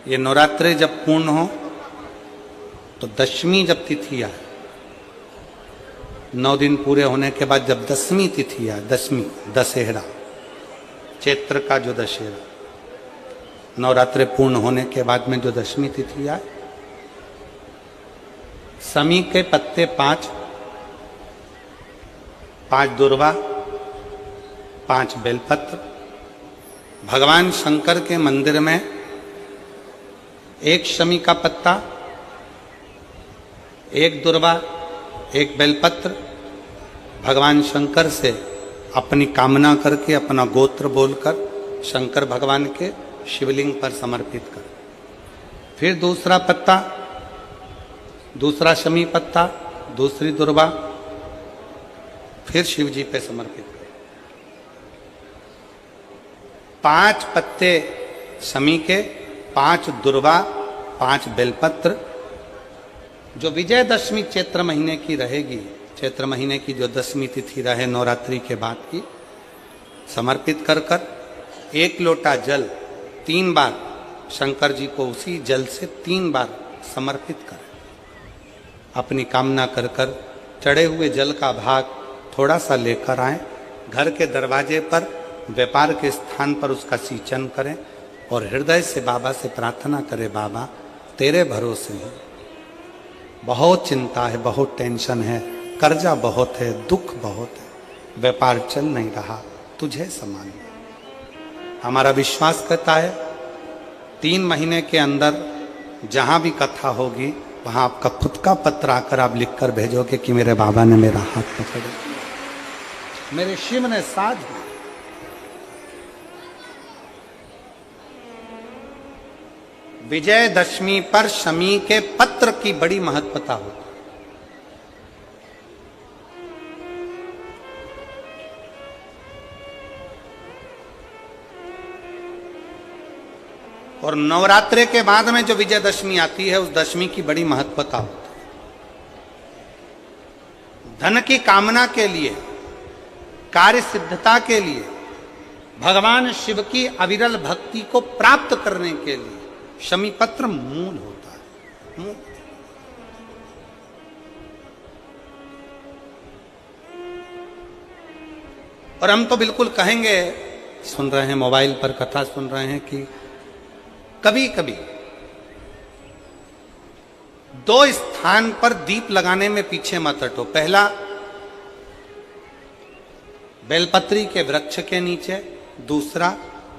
ये नवरात्रे जब पूर्ण हो तो दशमी जब तिथि आए, 9 दिन पूरे होने के बाद जब दसवीं तिथि आए, दसवीं दशहरा, चैत्र का जो दशहरा, नवरात्रे पूर्ण होने के बाद में जो दशमी तिथि आए, समी के पत्ते 5 दुर्वा, 5 बेलपत्र, भगवान शंकर के मंदिर में 1 शमी का पत्ता, 1 दुर्वा, 1 बेलपत्र, भगवान शंकर से अपनी कामना करके, अपना गोत्र बोलकर शंकर भगवान के शिवलिंग पर समर्पित कर। फिर दूसरा पत्ता, दूसरा शमी पत्ता, दूसरी दुर्वा, फिर शिव जी पे समर्पित कर। 5 पत्ते शमी के, 5 दुर्वा, 5 बेलपत्र, जो विजयदशमी चैत्र महीने की रहेगी, चैत्र महीने की जो दसवीं तिथि रहे नवरात्रि के बाद की, समर्पित कर कर 1 लोटा जल 3 बार शंकर जी को उसी जल से 3 बार समर्पित करें। अपनी कामना कर कर चढ़े हुए जल का भाग थोड़ा सा लेकर आए, घर के दरवाजे पर, व्यापार के स्थान पर उसका सिंचन करें और हृदय से बाबा से प्रार्थना करें, बाबा तेरे भरोसे हैं, बहुत चिंता है, बहुत टेंशन है, कर्जा बहुत है, दुख बहुत है, व्यापार चल नहीं रहा, तुझे समान। हमारा विश्वास कहता है 3 महीने के अंदर जहां भी कथा होगी वहां आपका खुद का पत्र आकर आप लिखकर भेजोगे कि मेरे बाबा ने मेरा हाथ पकड़ा, मेरे शिव ने साथ दिया। विजयदशमी पर शमी के पत्र की बड़ी महत्वता होती है। और नवरात्रे के बाद में जो विजयदशमी आती है, उस दशमी की बड़ी महत्वता होती है। धन की कामना के लिए, कार्य सिद्धता के लिए, भगवान शिव की अविरल भक्ति को प्राप्त करने के लिए शमी पत्र मूल होता है। मूल। और हम तो बिल्कुल कहेंगे, सुन रहे हैं मोबाइल पर कथा सुन रहे हैं, कि कभी कभी 2 स्थान पर दीप लगाने में पीछे मत हटो। पहला, बेलपत्री के वृक्ष के नीचे। दूसरा,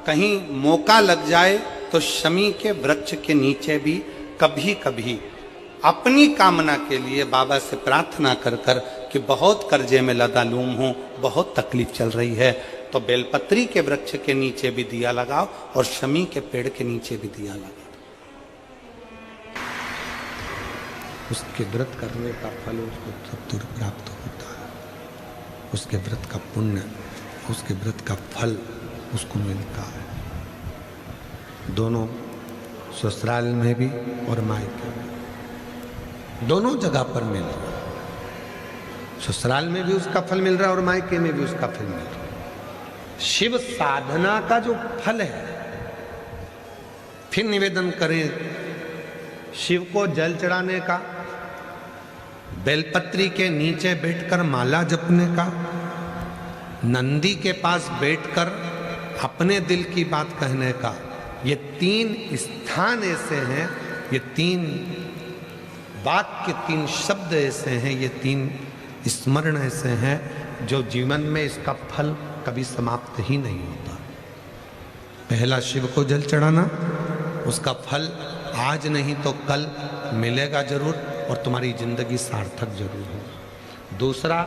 कहीं मौका लग जाए तो शमी के वृक्ष के नीचे भी कभी कभी अपनी कामना के लिए बाबा से प्रार्थना कर कर कि बहुत कर्जे में लदालूम हूं, बहुत तकलीफ चल रही है, तो बेलपत्री के वृक्ष के नीचे भी दिया लगाओ और शमी के पेड़ के नीचे भी दिया लगाओ। उसके व्रत करने का फल उसको तुरंत प्राप्त होता है। उसके व्रत का पुण्य, उसके व्रत का फल उसको मिलता है। दोनों, ससुराल में भी और मायके में, दोनों जगह पर मिल रहा है। ससुराल में भी उसका फल मिल रहा है और मायके में भी उसका फल मिल रहा है। शिव साधना का जो फल है, फिर निवेदन करें शिव को जल चढ़ाने का, बेलपत्री के नीचे बैठकर माला जपने का, नंदी के पास बैठकर अपने दिल की बात कहने का, ये 3 स्थान ऐसे हैं, ये 3 वाक्य, 3 शब्द ऐसे हैं, ये 3 स्मरण ऐसे हैं जो जीवन में इसका फल कभी समाप्त ही नहीं होता। पहला, शिव को जल चढ़ाना, उसका फल आज नहीं तो कल मिलेगा जरूर और तुम्हारी जिंदगी सार्थक जरूर हो। दूसरा,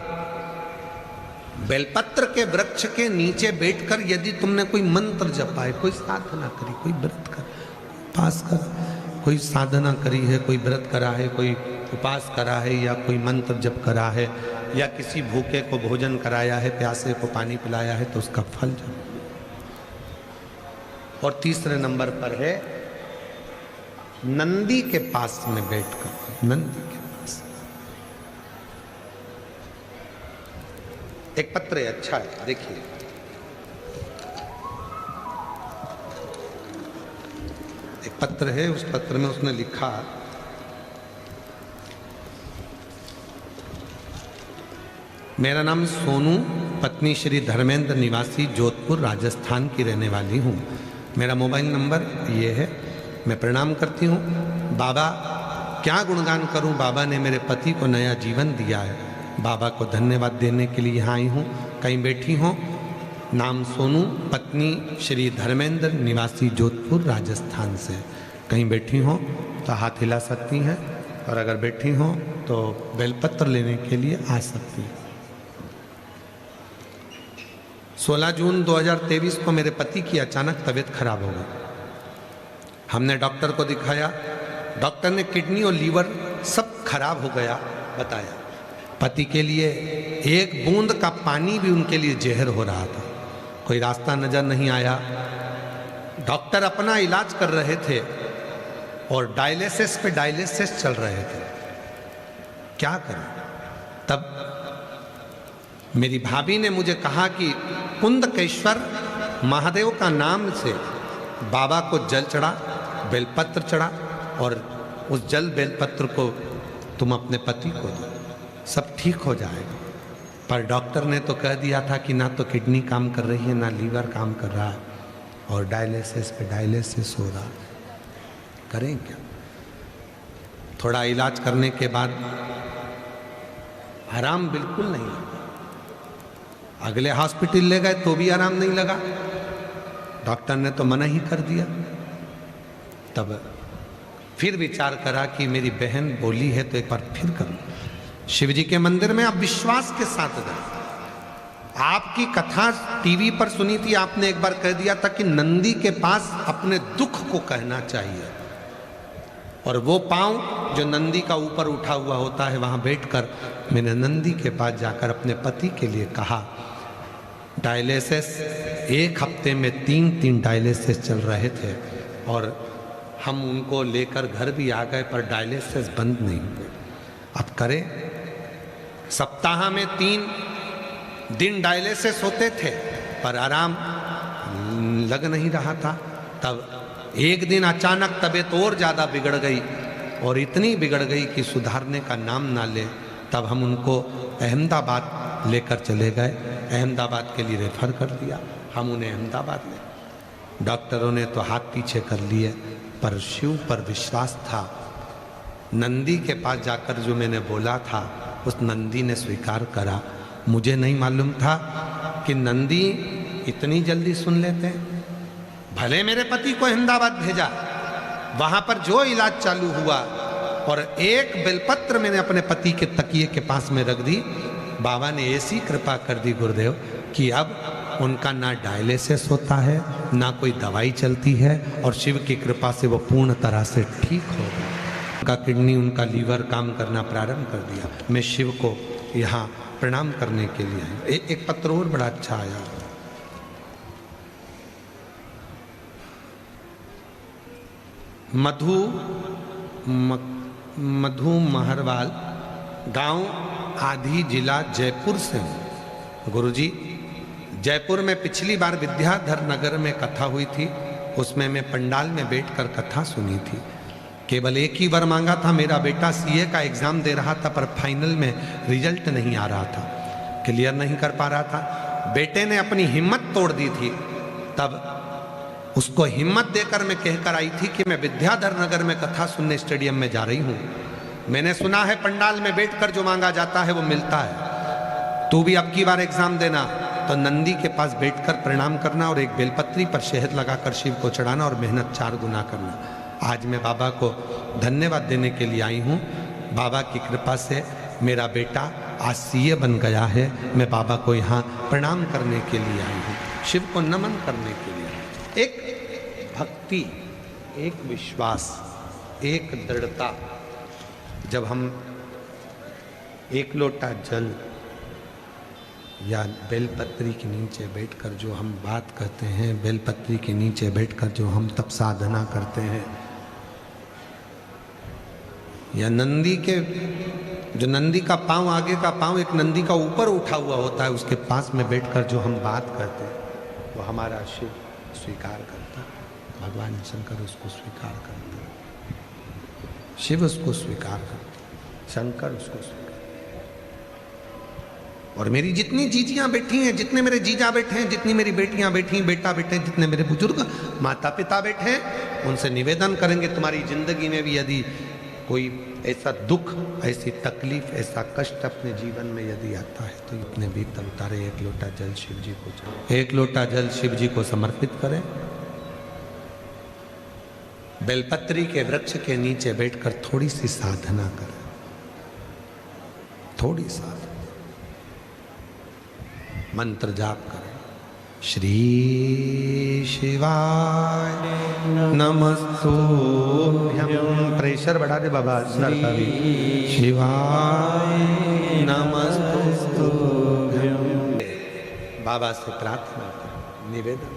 बेलपत्र के वृक्ष के नीचे बैठकर यदि तुमने कोई मंत्र जपा है, कोई साधना करी, कोई व्रत कर, उपास कर, कोई साधना करी है, कोई व्रत करा है, कोई उपास करा है, या कोई मंत्र जप करा है, या किसी भूखे को भोजन कराया है, प्यासे को पानी पिलाया है, तो उसका फल जरूर। और तीसरे नंबर पर है नंदी के पास में बैठकर, नंदी के पास एक पत्र है, अच्छा है, देखिए। एक पत्र है, उस पत्र में उसने लिखा, मेरा नाम सोनू, पत्नी श्री धर्मेंद्र, निवासी जोधपुर राजस्थान की रहने वाली हूँ। मेरा मोबाइल नंबर ये है। मैं प्रणाम करती हूँ। बाबा क्या गुणगान करूँ, बाबा ने मेरे पति को नया जीवन दिया है। बाबा को धन्यवाद देने के लिए यहाँ आई हूँ। कहीं बैठी हों। नाम सोनू, पत्नी श्री धर्मेंद्र, निवासी जोधपुर राजस्थान से। कहीं बैठी हों तो हाथ हिला सकती हैं, और अगर बैठी हों तो बेलपत्र लेने के लिए आ सकती हैं। 16 जून 2023 को मेरे पति की अचानक तबीयत खराब हो गई। हमने डॉक्टर को दिखाया। डॉक्टर ने किडनी और लीवर सब खराब हो गया बताया। पति के लिए एक बूंद का पानी भी उनके लिए जहर हो रहा था। कोई रास्ता नजर नहीं आया। डॉक्टर अपना इलाज कर रहे थे और डायलिसिस पे डायलिसिस चल रहे थे। क्या करें? तब मेरी भाभी ने मुझे कहा कि कुंदकेश्वर महादेव का नाम से बाबा को जल चढ़ा, बेलपत्र चढ़ा, और उस जल बेलपत्र को तुम अपने पति को दो, सब ठीक हो जाएगा। पर डॉक्टर ने तो कह दिया था कि ना तो किडनी काम कर रही है, ना लीवर काम कर रहा है, और डायलिसिस पे डायलिसिस हो रहा। करें क्या? थोड़ा इलाज करने के बाद आराम बिल्कुल नहीं लगा। अगले हॉस्पिटल ले गए तो भी आराम नहीं लगा। डॉक्टर ने तो मना ही कर दिया। तब फिर विचार करा कि मेरी बहन बोली है तो एक बार फिर करूं। शिव जी के मंदिर में आप विश्वास के साथ गए। आपकी कथा टीवी पर सुनी थी, आपने एक बार कह दिया था कि नंदी के पास अपने दुख को कहना चाहिए, और वो पांव जो नंदी का ऊपर उठा हुआ होता है, वहां बैठकर मैंने नंदी के पास जाकर अपने पति के लिए कहा। डायलिसिस एक हफ्ते में 3 डायलिसिस चल रहे थे, और हम उनको लेकर घर भी आ गए, पर डायलिसिस बंद नहीं हुए। अब करें? सप्ताह में 3 दिन डायलिसिस होते थे, पर आराम लग नहीं रहा था। तब एक दिन अचानक तबीयत और ज़्यादा बिगड़ गई, और इतनी बिगड़ गई कि सुधारने का नाम ना ले। तब हम उनको अहमदाबाद लेकर चले गए। अहमदाबाद के लिए रेफर कर दिया। हम उन्हें अहमदाबाद ले, डॉक्टरों ने तो हाथ पीछे कर लिए, पर शिव पर विश्वास था। नंदी के पास जाकर जो मैंने बोला था, उस नंदी ने स्वीकार करा। मुझे नहीं मालूम था कि नंदी इतनी जल्दी सुन लेते हैं। भले मेरे पति को अहमदाबाद भेजा, वहां पर जो इलाज चालू हुआ, और एक बेलपत्र मैंने अपने पति के तकिए के पास में रख दी। बाबा ने ऐसी कृपा कर दी गुरुदेव कि अब उनका ना डायलिसिस होता है, ना कोई दवाई चलती है, और शिव की कृपा से वो पूर्ण तरह से ठीक हो गया। उनका किडनी, उनका लीवर काम करना प्रारंभ कर दिया। मैं शिव को यहाँ प्रणाम करने के लिए आई। एक पत्र और बड़ा अच्छा आया। मधु महरवाल, गांव आधी, जिला जयपुर से हूँ। गुरुजी, जयपुर में पिछली बार विद्याधर नगर में कथा हुई थी, उसमें मैं पंडाल में बैठकर कथा सुनी थी। केवल एक ही वर मांगा था। मेरा बेटा सीए का एग्जाम दे रहा था, पर फाइनल में रिजल्ट नहीं आ रहा था, क्लियर नहीं कर पा रहा था। बेटे ने अपनी हिम्मत तोड़ दी थी। तब उसको हिम्मत देकर मैं कहकर आई थी कि मैं विद्याधर नगर में कथा सुनने स्टेडियम में जा रही हूँ। मैंने सुना है पंडाल में बैठकर जो मांगा जाता है वो मिलता है। तू भी अब की बार एग्जाम देना तो नंदी के पास बैठकर प्रणाम करना, और एक बेलपत्री पर शहद लगाकर शिव को चढ़ाना, और मेहनत 4 गुना करना। आज मैं बाबा को धन्यवाद देने के लिए आई हूँ। बाबा की कृपा से मेरा बेटा आज सीए बन गया है। मैं बाबा को यहाँ प्रणाम करने के लिए आई हूँ, शिव को नमन करने के लिए। एक भक्ति, एक विश्वास, एक दृढ़ता। जब हम एक लोटा जल या बेलपत्री के नीचे बैठकर जो हम बात करते हैं, बेलपत्री के नीचे बैठकर जो हम तप साधना करते हैं, या नंदी के, जो नंदी का पांव, आगे का पांव एक नंदी का ऊपर उठा हुआ होता है, उसके पास में बैठकर जो हम बात करते हैं, वो हमारा शिव स्वीकार करता है। भगवान शंकर उसको स्वीकार करते, शिव उसको स्वीकार करते, शंकर उसको स्वीकार। और मेरी जितनी जीजियां बैठी हैं, जितने मेरे जीजा बैठे हैं, जितनी मेरी बेटियां बैठी, बेटा बैठे हैं, जितने मेरे बुजुर्ग माता पिता बैठे हैं, उनसे निवेदन करेंगे तुम्हारी जिंदगी में भी यदि कोई ऐसा दुख, ऐसी तकलीफ, ऐसा कष्ट अपने जीवन में यदि आता है तो अपने भीतर उतारे, एक लोटा जल शिव जी को चढ़ाएं, एक लोटा जल शिव जी को समर्पित करें, बेलपत्री के वृक्ष के नीचे बैठकर थोड़ी सी साधना करें, थोड़ी साधना, मंत्र जाप करें। श्री शिवाय नमस्तुभ्यं, प्रेशर बढ़ा दे बाबा सर का भी, शिवाय नमस्तुभ्यं, बाबा से प्रार्थना करें, निवेदन।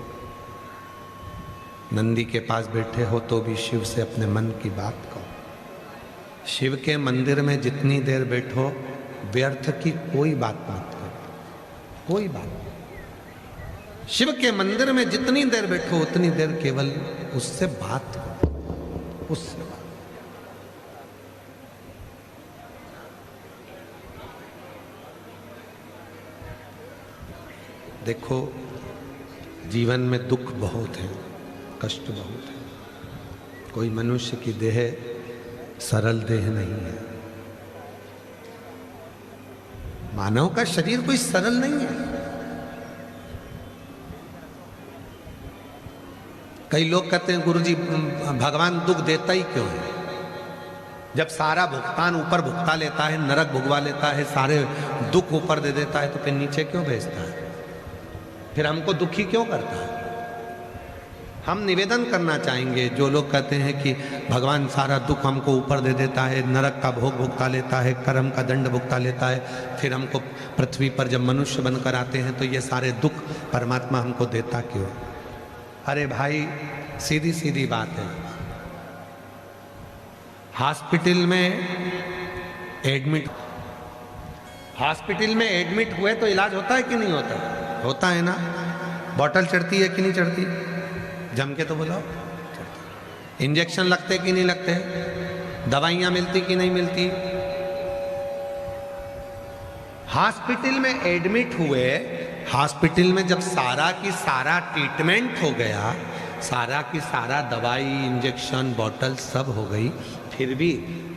नंदी के पास बैठे हो तो भी शिव से अपने मन की बात कहो। शिव के मंदिर में जितनी देर बैठो व्यर्थ की कोई बात मत करो, कोई बात। शिव के मंदिर में जितनी देर बैठो उतनी देर केवल उससे बात करो, उससे बात। देखो जीवन में दुख बहुत है, कष्ट बहुत है। कोई मनुष्य की देह सरल देह नहीं है, मानव का शरीर कोई सरल नहीं है। कई लोग कहते हैं गुरुजी भगवान दुख देता ही क्यों है? जब सारा भुगतान ऊपर भुगता लेता है, नरक भुगवा लेता है, सारे दुख ऊपर दे देता है, तो फिर नीचे क्यों भेजता है? फिर हमको दुखी क्यों करता है? हम निवेदन करना चाहेंगे, जो लोग कहते हैं कि भगवान सारा दुख हमको ऊपर दे देता है, नरक का भोग भुगता लेता है, कर्म का दंड भुगता लेता है, फिर हमको पृथ्वी पर जब मनुष्य बनकर आते हैं तो ये सारे दुख परमात्मा हमको देता क्यों? अरे भाई सीधी सीधी बात है, हॉस्पिटल में एडमिट हुए तो इलाज होता है कि नहीं होता? होता है ना। बॉटल चढ़ती है कि नहीं चढ़ती? जम के तो बोलो। इंजेक्शन लगते कि नहीं लगते? दवाइयां मिलती कि नहीं मिलती? हॉस्पिटल में एडमिट हुए, हॉस्पिटल में जब सारा की सारा ट्रीटमेंट हो गया, सारा की सारा दवाई, इंजेक्शन, बॉटल सब हो गई, फिर भी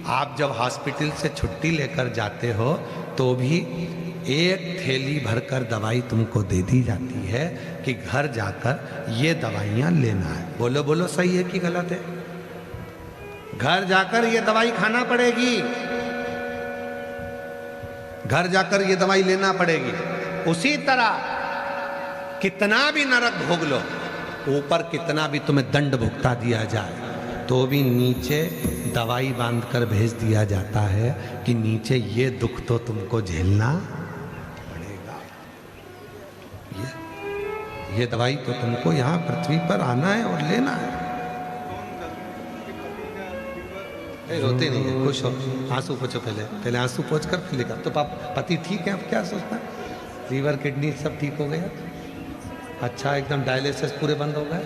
आप जब हॉस्पिटल से छुट्टी लेकर जाते हो तो भी एक थैली भरकर दवाई तुमको दे दी जाती है कि घर जाकर ये दवाइयाँ लेना है। बोलो बोलो, सही है कि गलत है? घर जाकर ये दवाई खाना पड़ेगी, घर जाकर ये दवाई लेना पड़ेगी। उसी तरह कितना भी नरक भोग लो, ऊपर कितना भी तुम्हें दंड भुगता दिया जाए, तो भी नीचे दवाई बांधकर भेज दिया जाता है कि नीचे ये दुख तो तुमको झेलना पड़ेगा, ये दवाई तो तुमको यहाँ पृथ्वी पर आना है और लेना है। रोते नहीं है, खुश हो, आंसू पोछो, पहले आंसू पोछ कर फिर लिखा। तो पति ठीक है, अब क्या सोचता है? लीवर किडनी सब ठीक हो गया, अच्छा एकदम डायलिसिस पूरे बंद हो गए,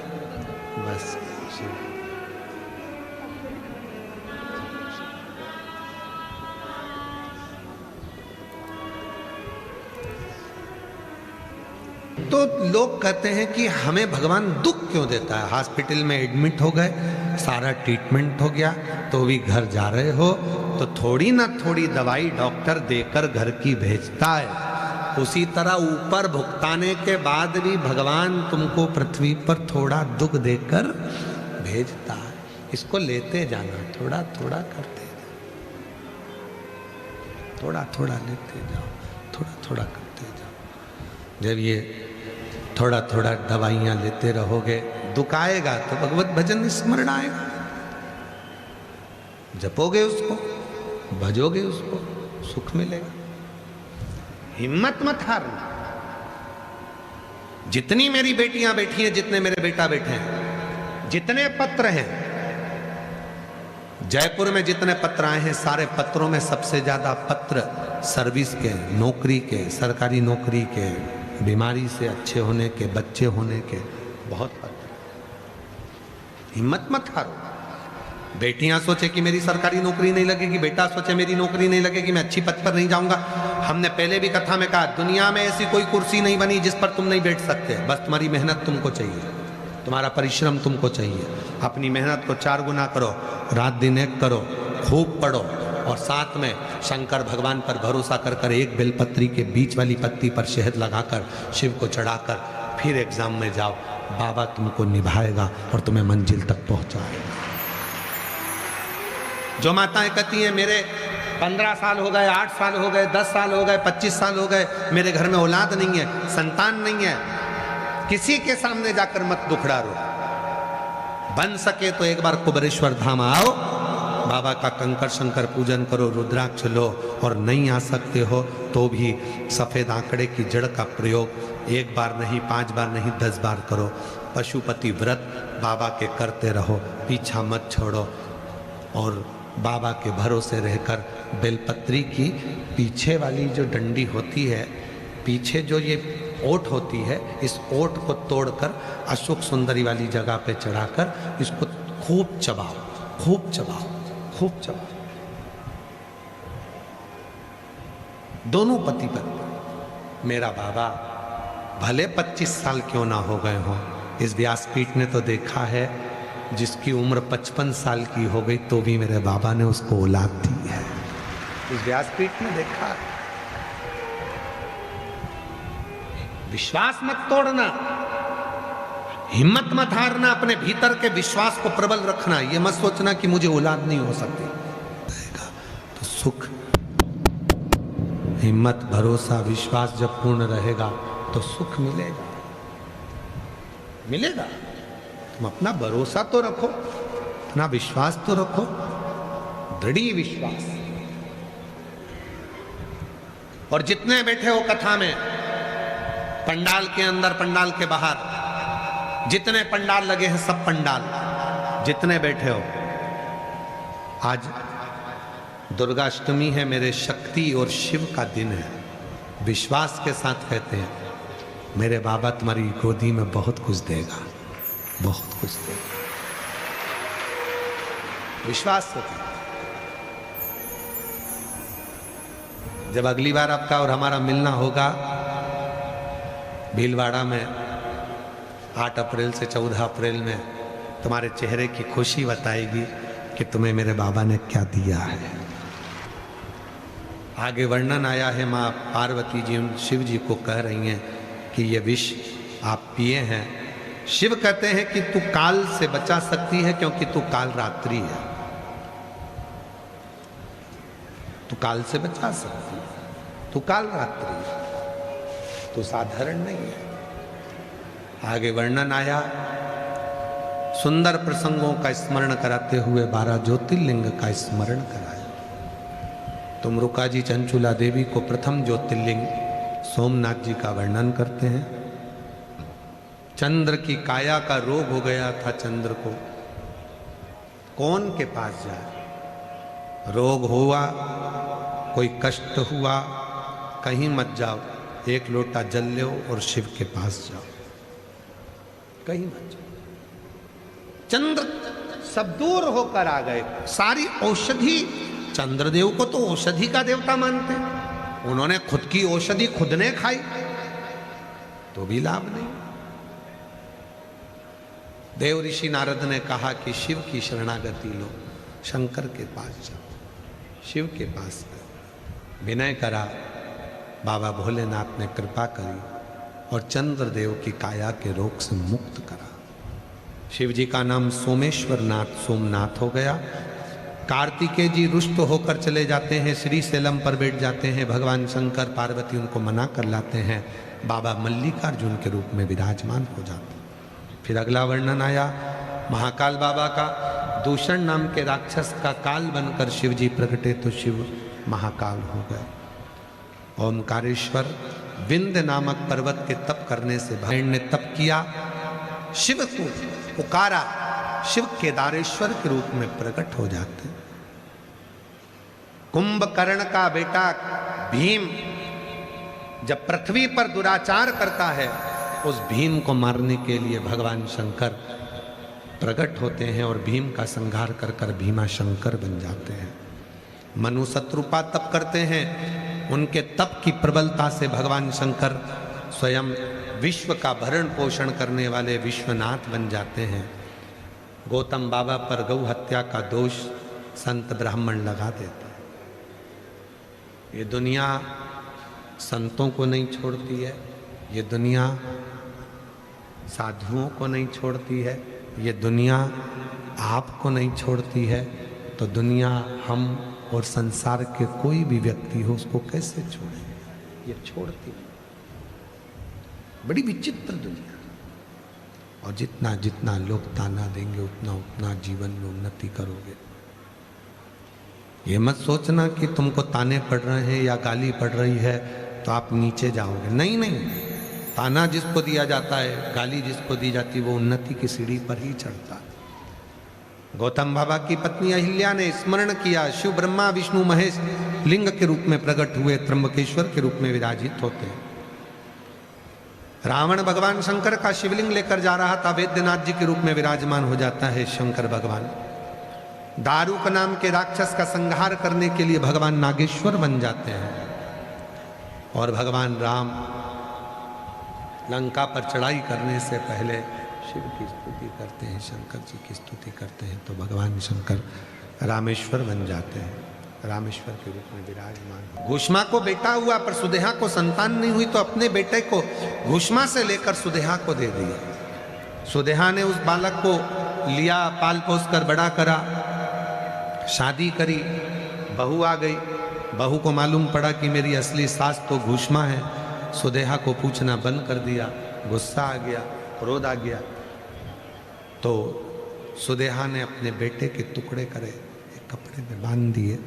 बस। तो लोग कहते हैं कि हमें भगवान दुख क्यों देता है? हॉस्पिटल में एडमिट हो गए, सारा ट्रीटमेंट हो गया, तो भी घर जा रहे हो तो थोड़ी ना थोड़ी दवाई डॉक्टर देकर घर की भेजता है। उसी तरह ऊपर भुगताने के बाद भी भगवान तुमको पृथ्वी पर थोड़ा दुख देकर भेजता है। इसको लेते जाना, थोड़ा थोड़ा करते जाओ, थोड़ा थोड़ा लेते जाओ, थोड़ा थोड़ा करते जाओ। जब ये थोड़ा थोड़ा दवाइयाँ लेते रहोगे, दुख आएगा तो भगवत भजन स्मरण आएगा, जपोगे उसको, भजोगे उसको, सुख मिलेगा। हिम्मत मत हारना। जितनी मेरी बेटियां बैठी हैं, जितने मेरे बेटा बैठे हैं, जितने पत्र हैं, जयपुर में जितने पत्र आए हैं, सारे पत्रों में सबसे ज्यादा पत्र सर्विस के, नौकरी के, सरकारी नौकरी के, बीमारी से अच्छे होने के, बच्चे होने के, बहुत पत्र। हिम्मत मत हारो। बेटियां सोचे कि मेरी सरकारी नौकरी नहीं लगेगी, बेटा सोचे मेरी नौकरी नहीं लगेगी, मैं अच्छी पद पर नहीं जाऊंगा। हमने पहले भी कथा में कहा, दुनिया में ऐसी कोई कुर्सी नहीं बनी जिस पर तुम नहीं बैठ सकते। बस तुम्हारी मेहनत तुमको चाहिए, तुम्हारा परिश्रम तुमको चाहिए। अपनी मेहनत को 4 गुना करो, रात दिन एक करो, खूब पढ़ो, और साथ में शंकर भगवान पर भरोसा कर कर एक बेलपत्री के बीच वाली पत्ती पर शहद लगाकर शिव को चढ़ाकर फिर एग्जाम में जाओ। बाबा तुमको निभाएगा और तुम्हें मंजिल तक पहुंचाएगा। जो माताएं कहती हैं मेरे 15 साल हो गए, 8 साल हो गए, 10 साल हो गए, 25 साल हो गए, मेरे घर में औलाद नहीं है, संतान नहीं है, किसी के सामने जाकर मत दुखड़ा रो। बन सके तो एक बार कुबेरेश्वर धाम आओ, बाबा का कंकर शंकर पूजन करो, रुद्राक्ष लो, और नहीं आ सकते हो तो भी सफेद आंकड़े की जड़ का प्रयोग 1 बार नहीं, 5 बार नहीं, 10 बार करो। पशुपति व्रत बाबा के करते रहो, पीछा मत छोड़ो, और बाबा के भरोसे रहकर बेलपत्री की पीछे वाली जो डंडी होती है, पीछे जो ये ओट होती है, इस ओट को तोड़कर अशोक सुंदरी वाली जगह पे चढ़ाकर इसको खूब चबाओ, खूब चबाओ, खूब चबाओ। दोनों पति पत्नी। मेरा बाबा भले 25 साल क्यों ना हो गए हों, इस व्यासपीठ ने तो देखा है जिसकी उम्र 55 साल की हो गई तो भी मेरे बाबा ने उसको औलाद दी है। इस व्यासपीठ ने देखा। विश्वास मत तोड़ना, हिम्मत मत हारना, अपने भीतर के विश्वास को प्रबल रखना। ये मत सोचना कि मुझे औलाद नहीं हो सकती। तो सुख, हिम्मत, भरोसा, विश्वास जब पूर्ण रहेगा तो सुख मिलेगा, मिलेगा। तुम अपना भरोसा तो रखो, अपना विश्वास तो रखो, दृढ़ विश्वास। और जितने बैठे हो कथा में, पंडाल के अंदर, पंडाल के बाहर, जितने पंडाल लगे हैं सब पंडाल, जितने बैठे हो, आज दुर्गाष्टमी है, मेरे शक्ति और शिव का दिन है। विश्वास के साथ कहते हैं मेरे बाबा तुम्हारी गोदी में बहुत कुछ देगा, बहुत कुछ देगा। विश्वास से। जब अगली बार आपका और हमारा मिलना होगा भीलवाड़ा में 8 अप्रैल से 14 अप्रैल में, तुम्हारे चेहरे की खुशी बताएगी कि तुम्हें मेरे बाबा ने क्या दिया है। आगे वर्णन आया है, माँ पार्वती जी शिव जी को कह रही हैं कि ये विष आप पिए हैं। शिव कहते हैं कि तू काल से बचा सकती है क्योंकि तू काल रात्रि है, तू काल से बचा सकती है, तू काल रात्रि है, तू साधारण नहीं है। आगे वर्णन आया, सुंदर प्रसंगों का स्मरण कराते हुए 12 ज्योतिर्लिंग का स्मरण कराया। तुम रुका जी चंचुला देवी को प्रथम ज्योतिर्लिंग सोमनाथ जी का वर्णन करते हैं। चंद्र की काया का रोग हो गया था, चंद्र को कौन के पास जाए। रोग हुआ, कोई कष्ट हुआ, कहीं मत जाओ, एक लोटा जल लो और शिव के पास जाओ, कहीं मत जाओ। चंद्र सब दूर होकर आ गए। सारी औषधि, चंद्रदेव को तो औषधि का देवता मानते हैं, उन्होंने खुद की औषधि खुद ने खाई तो भी लाभ नहीं। देव ऋषि नारद ने कहा कि शिव की शरणागति लो, शंकर के पास जाओ, शिव के पास जाओ। विनय करा, बाबा भोलेनाथ ने कृपा करी और चंद्रदेव की काया के रोग से मुक्त करा। शिव जी का नाम सोमेश्वर नाथ, सोमनाथ हो गया। कार्तिकेय जी रुष्ट होकर चले जाते हैं, श्री सेलम पर बैठ जाते हैं। भगवान शंकर पार्वती उनको मना कर लाते हैं, बाबा मल्लिकार्जुन के रूप में विराजमान हो जाते हैं। फिर अगला वर्णन आया महाकाल बाबा का। दूषण नाम के राक्षस का काल बनकर शिव जी प्रकटे तो शिव महाकाल हो गए। ओमकारेश्वर विंध्य नामक पर्वत के तप करने से भैरव ने तप किया, शिव को पुकारा, शिव केदारेश्वर के रूप में प्रकट हो जाते। कुंभकर्ण का बेटा भीम जब पृथ्वी पर दुराचार करता है, उस भीम को मारने के लिए भगवान शंकर प्रकट होते हैं और भीम का संहार कर कर भीमा शंकर बन जाते हैं। मनु शत्रुपा तप करते हैं, उनके तप की प्रबलता से भगवान शंकर स्वयं विश्व का भरण पोषण करने वाले विश्वनाथ बन जाते हैं। गौतम बाबा पर गौ हत्या का दोष संत ब्राह्मण लगा देते हैं। ये दुनिया संतों को नहीं छोड़ती है, ये दुनिया साधुओं को नहीं छोड़ती है, ये दुनिया आपको नहीं छोड़ती है, तो दुनिया हम और संसार के कोई भी व्यक्ति हो उसको कैसे छोड़े? ये छोड़ती है। बड़ी विचित्र दुनिया। और जितना जितना लोग ताना देंगे उतना उतना जीवन में उन्नति करोगे। ये मत सोचना कि तुमको ताने पड़ रहे हैं या गाली पड़ रही है तो आप नीचे जाओगे। नहीं नहीं, ताना जिसको दिया जाता है, गाली जिसको दी जाती है, वो उन्नति की सीढ़ी पर ही चढ़ता है। गौतम बाबा की पत्नी अहिल्या ने स्मरण किया, शिव ब्रह्मा विष्णु महेश लिंग के रूप में प्रकट हुए, त्र्यंबकेश्वर के रूप में विराजित होते हैं। रावण भगवान शंकर का शिवलिंग लेकर जा रहा था, वैद्यनाथ जी के रूप में विराजमान हो जाता है शंकर भगवान। दारुक नाम के राक्षस का संहार करने के लिए भगवान नागेश्वर बन जाते हैं। और भगवान राम लंका पर चढ़ाई करने से पहले शिव की स्तुति करते हैं, शंकर जी की स्तुति करते हैं, तो भगवान शंकर रामेश्वर बन जाते हैं, रामेश्वर के रूप में विराजमान। घुष्मा को बेटा हुआ पर सुदेहा को संतान नहीं हुई, तो अपने बेटे को घुष्मा से लेकर सुदेहा को दे दिया। सुदेहा ने उस बालक को लिया, पाल पोस कर बड़ा करा, शादी करी, बहू आ गई। बहू को मालूम पड़ा कि मेरी असली सास तो घुष्मा है। सुदेहा को पूछना बंद कर दिया, गुस्सा आ गया, क्रोध आ गया। तो सुदेहा ने अपने बेटे के टुकड़े करे, एक कपड़े में बांध दिए,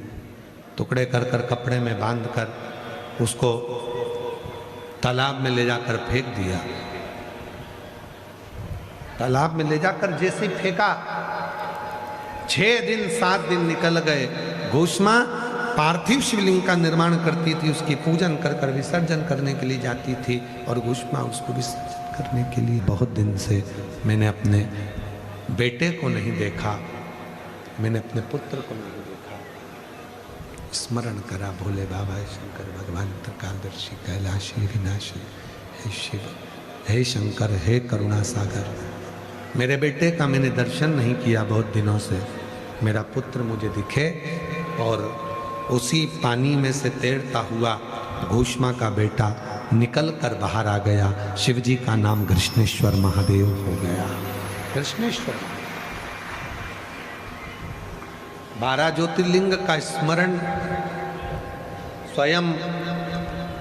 टुकड़े कर कर कपड़े में बांध कर उसको तालाब में ले जाकर फेंक दिया। तालाब में ले जाकर जैसे ही फेंका, 6 दिन 7 दिन निकल गए। घुष्मा पार्थिव शिवलिंग का निर्माण करती थी, उसकी पूजन कर कर विसर्जन करने के लिए जाती थी, और घुष्मा उसको विसर्जन करने के लिए बहुत दिन से मैंने अपने बेटे को नहीं देखा, मैंने अपने पुत्र को नहीं देखा। स्मरण करा भोले बाबा शंकर भगवान त्रिकालदर्शी कैलाशी विनाशी, हे शिव, हे शंकर, हे करुणा सागर, मेरे बेटे का मैंने दर्शन नहीं किया बहुत दिनों से, मेरा पुत्र मुझे दिखे। और उसी पानी में से तैरता हुआ घुष्मा का बेटा निकल कर बाहर आ गया। शिव जी का नाम कृष्णेश्वर महादेव हो गया। कृष्णेश्वर 12 ज्योतिर्लिंग का स्मरण स्वयं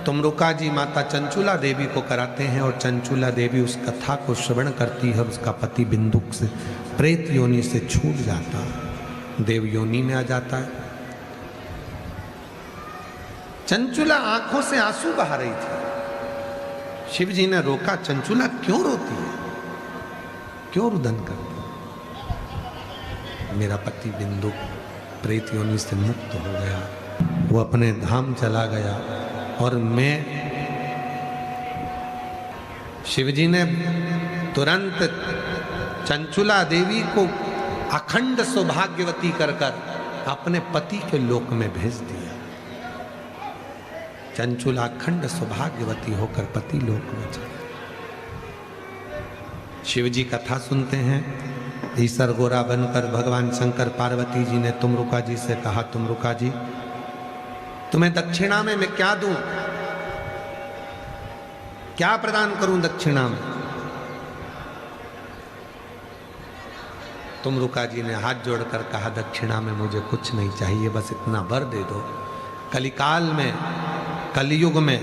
तुमरुका जी माता चंचुला देवी को कराते हैं, और चंचुला देवी उस कथा को श्रवण करती है। उसका पति बिंदुक से प्रेत योनि से छूट जाता है, देव योनि में आ जाता है। चंचुला आंखों से आंसू बहा रही थी। शिव जी ने रोका, चंचुला क्यों रोती है, क्यों रुदन करती है? मेरा पति बिंदु प्रेत योनि से मुक्त हो गया, वो अपने धाम चला गया, और मैं, शिव जी ने तुरंत चंचुला देवी को अखंड सौभाग्यवती कर कर अपने पति के लोक में भेज दिया। चंचुला अखंड सौभाग्यवती होकर पति लोक में चली। शिव जी कथा सुनते हैं। ईसर गोरा बनकर भगवान शंकर पार्वती जी ने तुमरुका जी से कहा, तुमरुका जी, तुम्हें दक्षिणा में मैं क्या दूं, क्या प्रदान करूं दक्षिणा में? तुमरुका जी ने हाथ जोड़कर कहा, दक्षिणा में मुझे कुछ नहीं चाहिए, बस इतना वर दे दो। कलिकाल में, कलयुग में,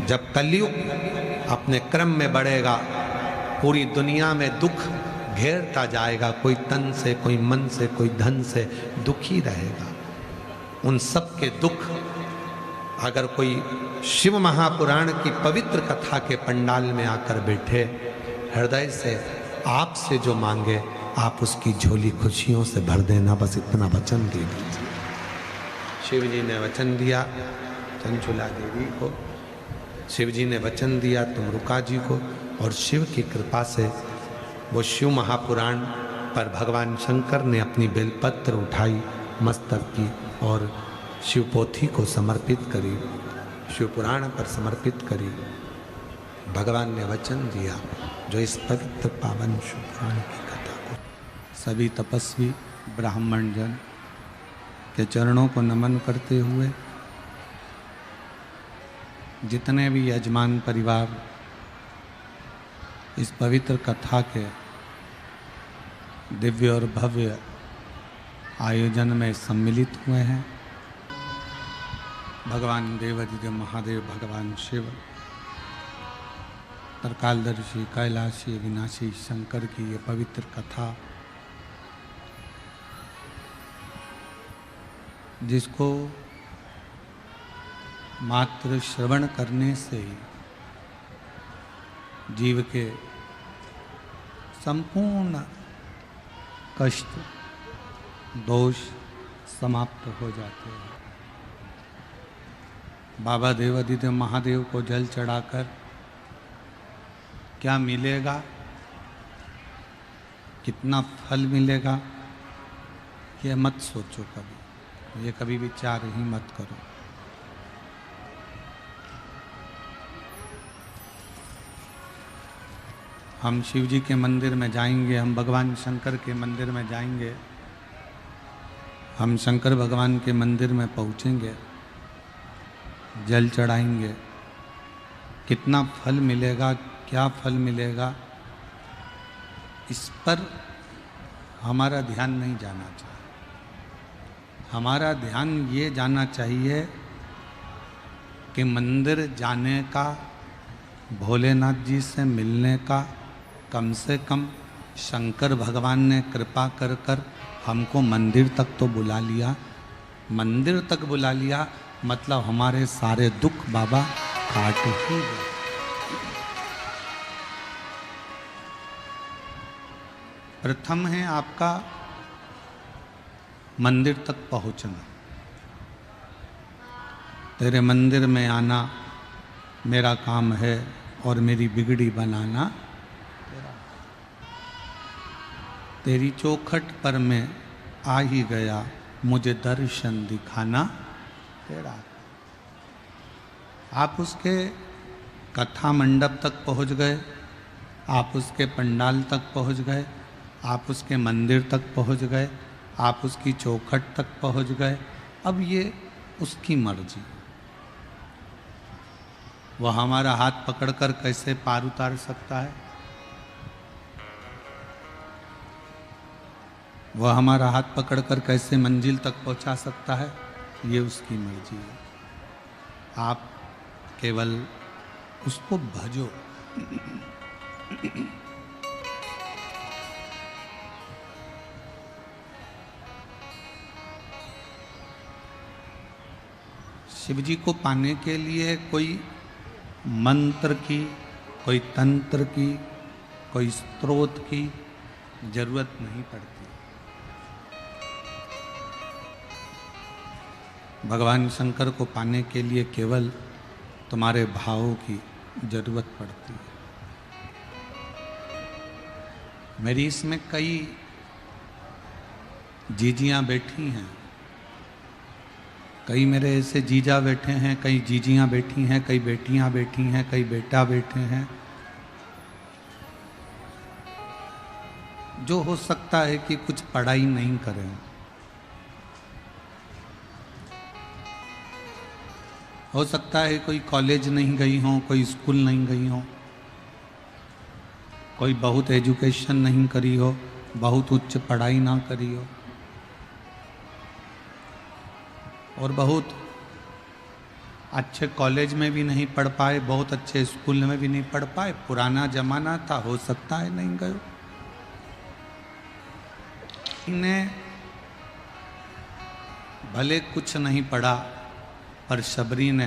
जब कलयुग अपने क्रम में बढ़ेगा, पूरी दुनिया में दुख घेरता जाएगा, कोई तन से, कोई मन से, कोई धन से दुखी रहेगा। उन सब के दुख अगर कोई शिव महापुराण की पवित्र कथा के पंडाल में आकर बैठे, हृदय से आपसे जो मांगे आप उसकी झोली खुशियों से भर देना, बस इतना वचन दे दीजिए। शिव जी ने वचन दिया चंचुला देवी को, शिव जी ने वचन दिया तुमरुका जी को, और शिव की कृपा से वो शिव महापुराण पर भगवान शंकर ने अपनी बेलपत्र उठाई, मस्तक की और शिवपोथी को समर्पित करी, शिवपुराण पर समर्पित करी। भगवान ने वचन दिया जो इस पवित्र पावन शिवपुराण की कथा को सभी तपस्वी ब्राह्मण जन के चरणों को नमन करते हुए, जितने भी यजमान परिवार इस पवित्र कथा के दिव्य और भव्य आयोजन में सम्मिलित हुए हैं, भगवान देवाधिदेव महादेव, भगवान शिव, त्रिकालदर्शी, कैलाशी, विनाशी शंकर की ये पवित्र कथा, जिसको मात्र श्रवण करने से ही जीव के संपूर्ण कष्ट, दोष समाप्त हो जाते हैं। बाबा देवाधिदेव महादेव को जल चढ़ाकर क्या मिलेगा, कितना फल मिलेगा, ये मत सोचो कभी, ये कभी विचार ही मत करो। हम शिव जी के मंदिर में जाएंगे, हम भगवान शंकर के मंदिर में जाएंगे, हम शंकर भगवान के मंदिर में पहुंचेंगे, जल चढ़ाएंगे, कितना फल मिलेगा, क्या फल मिलेगा, इस पर हमारा ध्यान नहीं जाना चाहिए। हमारा ध्यान ये जाना चाहिए कि मंदिर जाने का, भोलेनाथ जी से मिलने का, कम से कम शंकर भगवान ने कृपा कर कर हमको मंदिर तक तो बुला लिया। मंदिर तक बुला लिया मतलब हमारे सारे दुख बाबा काट ही गए। प्रथम है आपका मंदिर तक पहुंचना। तेरे मंदिर में आना मेरा काम है और मेरी बिगड़ी बनाना तेरी चौखट पर मैं आ ही गया, मुझे दर्शन दिखाना तेरा। आप उसके कथा मंडप तक पहुंच गए, आप उसके पंडाल तक पहुंच गए, आप उसके मंदिर तक पहुंच गए, आप उसकी चौखट तक पहुंच गए। अब ये उसकी मर्जी, वह हमारा हाथ पकड़कर कैसे पार उतार सकता है, वह हमारा हाथ पकड़कर कैसे मंजिल तक पहुंचा सकता है, ये उसकी मर्जी है। आप केवल उसको भजो। शिव जी को पाने के लिए कोई मंत्र की, कोई तंत्र की, कोई स्तोत्र की जरूरत नहीं पड़ती। भगवान शंकर को पाने के लिए केवल तुम्हारे भावों की जरूरत पड़ती है। मेरी इसमें कई जीजियां बैठी हैं, कई मेरे ऐसे जीजा बैठे हैं, कई जीजियां बैठी हैं, कई बेटियां बैठी हैं, कई बेटा बैठे हैं, जो हो सकता है कि कुछ पढ़ाई नहीं करें, हो सकता है कोई कॉलेज नहीं गई हो, कोई स्कूल नहीं गई हो, कोई बहुत एजुकेशन नहीं करी हो, बहुत उच्च पढ़ाई ना करी हो, और बहुत अच्छे कॉलेज में भी नहीं पढ़ पाए, बहुत अच्छे स्कूल में भी नहीं पढ़ पाए। पुराना जमाना था, हो सकता है नहीं गए। इन्हें भले कुछ नहीं पढ़ा, पर शबरी ने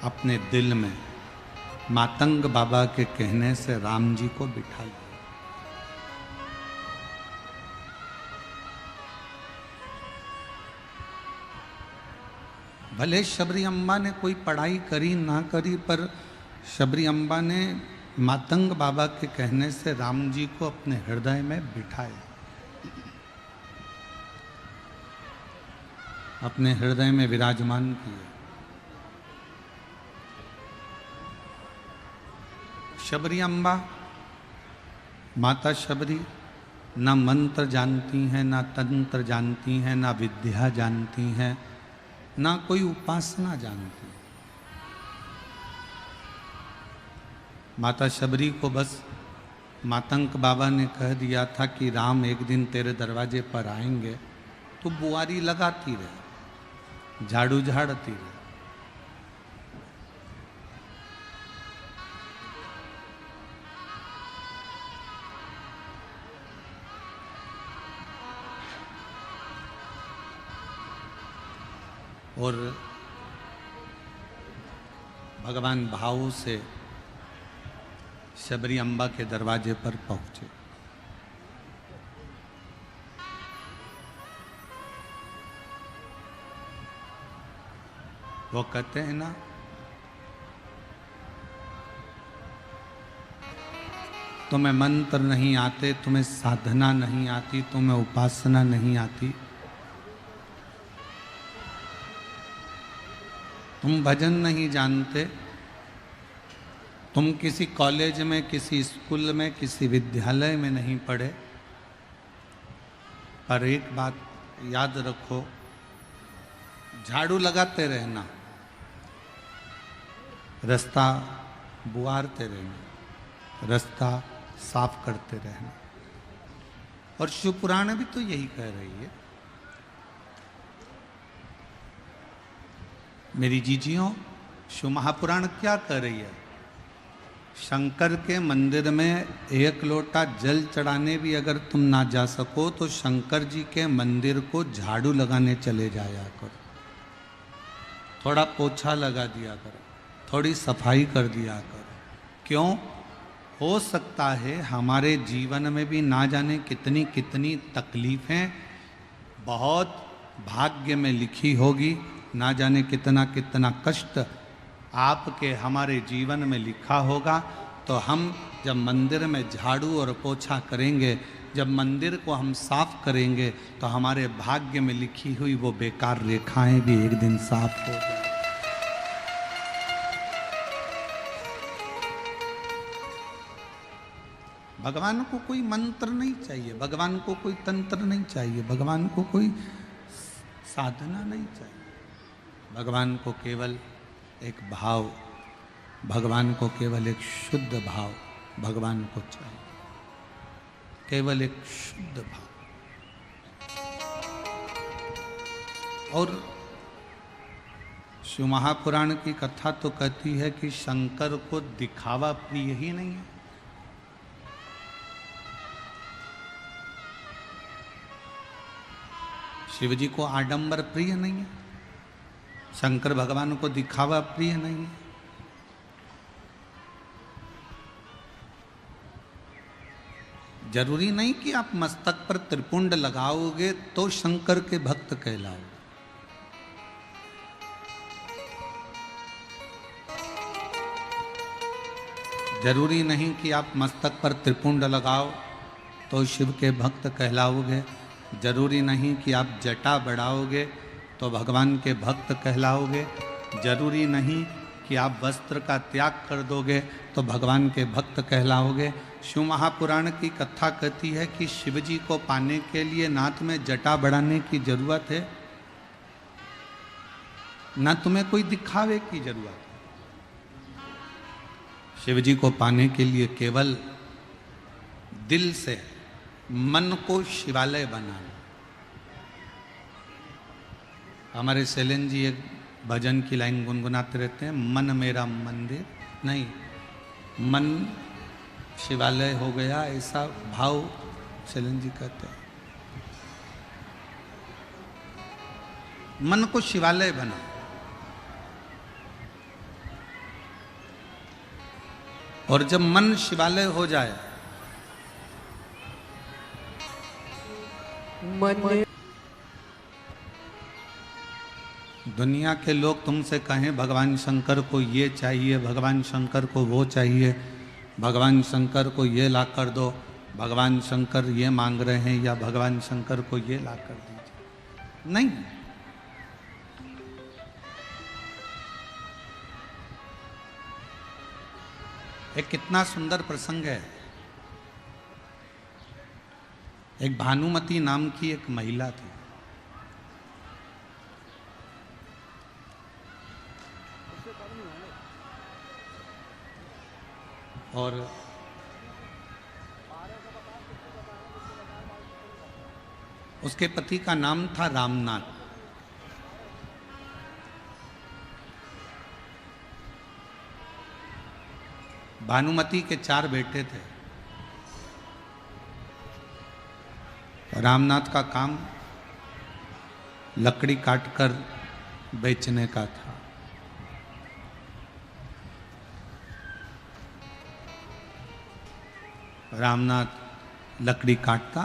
अपने दिल में मातंग बाबा के कहने से राम जी को बिठा लिया। भले शबरी अम्बा ने कोई पढ़ाई करी ना करी, पर शबरी अम्बा ने मातंग बाबा के कहने से राम जी को अपने हृदय में बिठाए, अपने हृदय में विराजमान किए। शबरी अम्बा, माता शबरी न मंत्र जानती हैं, ना तंत्र जानती हैं, ना विद्या जानती हैं, ना कोई उपासना जानती। माता शबरी को बस मातंग बाबा ने कह दिया था कि राम एक दिन तेरे दरवाजे पर आएंगे, तो बुआरी लगाती रहे, झाड़ू झाड़ती रहे। और भगवान भाव से शबरी अम्बा के दरवाजे पर पहुंचे। वो कहते हैं ना, तुम्हें मंत्र नहीं आते, तुम्हें साधना नहीं आती, तुम्हें उपासना नहीं आती, तुम भजन नहीं जानते, तुम किसी कॉलेज में, किसी स्कूल में, किसी विद्यालय में नहीं पढ़े, पर एक बात याद रखो, झाड़ू लगाते रहना, रास्ता बुआरते रहना, रास्ता साफ करते रहना। और शिव पुराण भी तो यही कह रही है। मेरी जीजियों, शिव महापुराण क्या कह रही है? शंकर के मंदिर में एक लोटा जल चढ़ाने भी अगर तुम ना जा सको तो शंकर जी के मंदिर को झाड़ू लगाने चले जाया करो, थोड़ा पोछा लगा दिया करो, थोड़ी सफाई कर दिया करो। क्यों? हो सकता है हमारे जीवन में भी ना जाने कितनी कितनी तकलीफें बहुत भाग्य में लिखी होगी, ना जाने कितना कितना कष्ट आपके हमारे जीवन में लिखा होगा। तो हम जब मंदिर में झाड़ू और पोछा करेंगे, जब मंदिर को हम साफ करेंगे, तो हमारे भाग्य में लिखी हुई वो बेकार रेखाएं भी एक दिन साफ हो जाएंगी। भगवान को कोई मंत्र नहीं चाहिए, भगवान को कोई तंत्र नहीं चाहिए, भगवान को कोई साधना नहीं चाहिए। भगवान को केवल एक भाव, भगवान को केवल एक शुद्ध भाव भगवान को चाहिए, केवल एक शुद्ध भाव। और शिव महापुराण की कथा तो कहती है कि शंकर को दिखावा प्रिय ही नहीं है। शिव जी को आडंबर प्रिय नहीं है, शंकर भगवान को दिखावा प्रिय नहीं है। जरूरी नहीं कि आप मस्तक पर त्रिपुंड लगाओगे तो शंकर के भक्त कहलाओगे। जरूरी नहीं कि आप मस्तक पर त्रिपुंड लगाओ तो शिव के भक्त कहलाओगे। जरूरी नहीं कि आप जटा बढ़ाओगे तो भगवान के भक्त कहलाओगे। जरूरी नहीं कि आप वस्त्र का त्याग कर दोगे तो भगवान के भक्त कहलाओगे। शिव महापुराण की कथा कहती है कि शिव जी को पाने के लिए ना तुम्हें जटा बढ़ाने की जरूरत है, ना तुम्हें कोई दिखावे की जरूरत है। शिव जी को पाने के लिए केवल दिल से मन को शिवालय बनाना। हमारे शैलेंद्र जी एक भजन की लाइन गुनगुनाते रहते हैं, मन मेरा मंदिर नहीं, मन शिवालय हो गया, ऐसा भाव शैलेंद्र जी कहते हैं। मन को शिवालय बना। और जब मन शिवालय हो जाए, दुनिया के लोग तुमसे कहें भगवान शंकर को ये चाहिए, भगवान शंकर को वो चाहिए, भगवान शंकर को ये ला कर दो, भगवान शंकर ये मांग रहे हैं, या भगवान शंकर को ये ला कर दीजिए। नहीं, एक कितना सुंदर प्रसंग है। एक भानुमति नाम की एक महिला थी। और उसके पति का नाम था रामनाथ। भानुमति के 4 बेटे थे। रामनाथ का काम लकड़ी काटकर बेचने का था। रामनाथ लकड़ी काटता,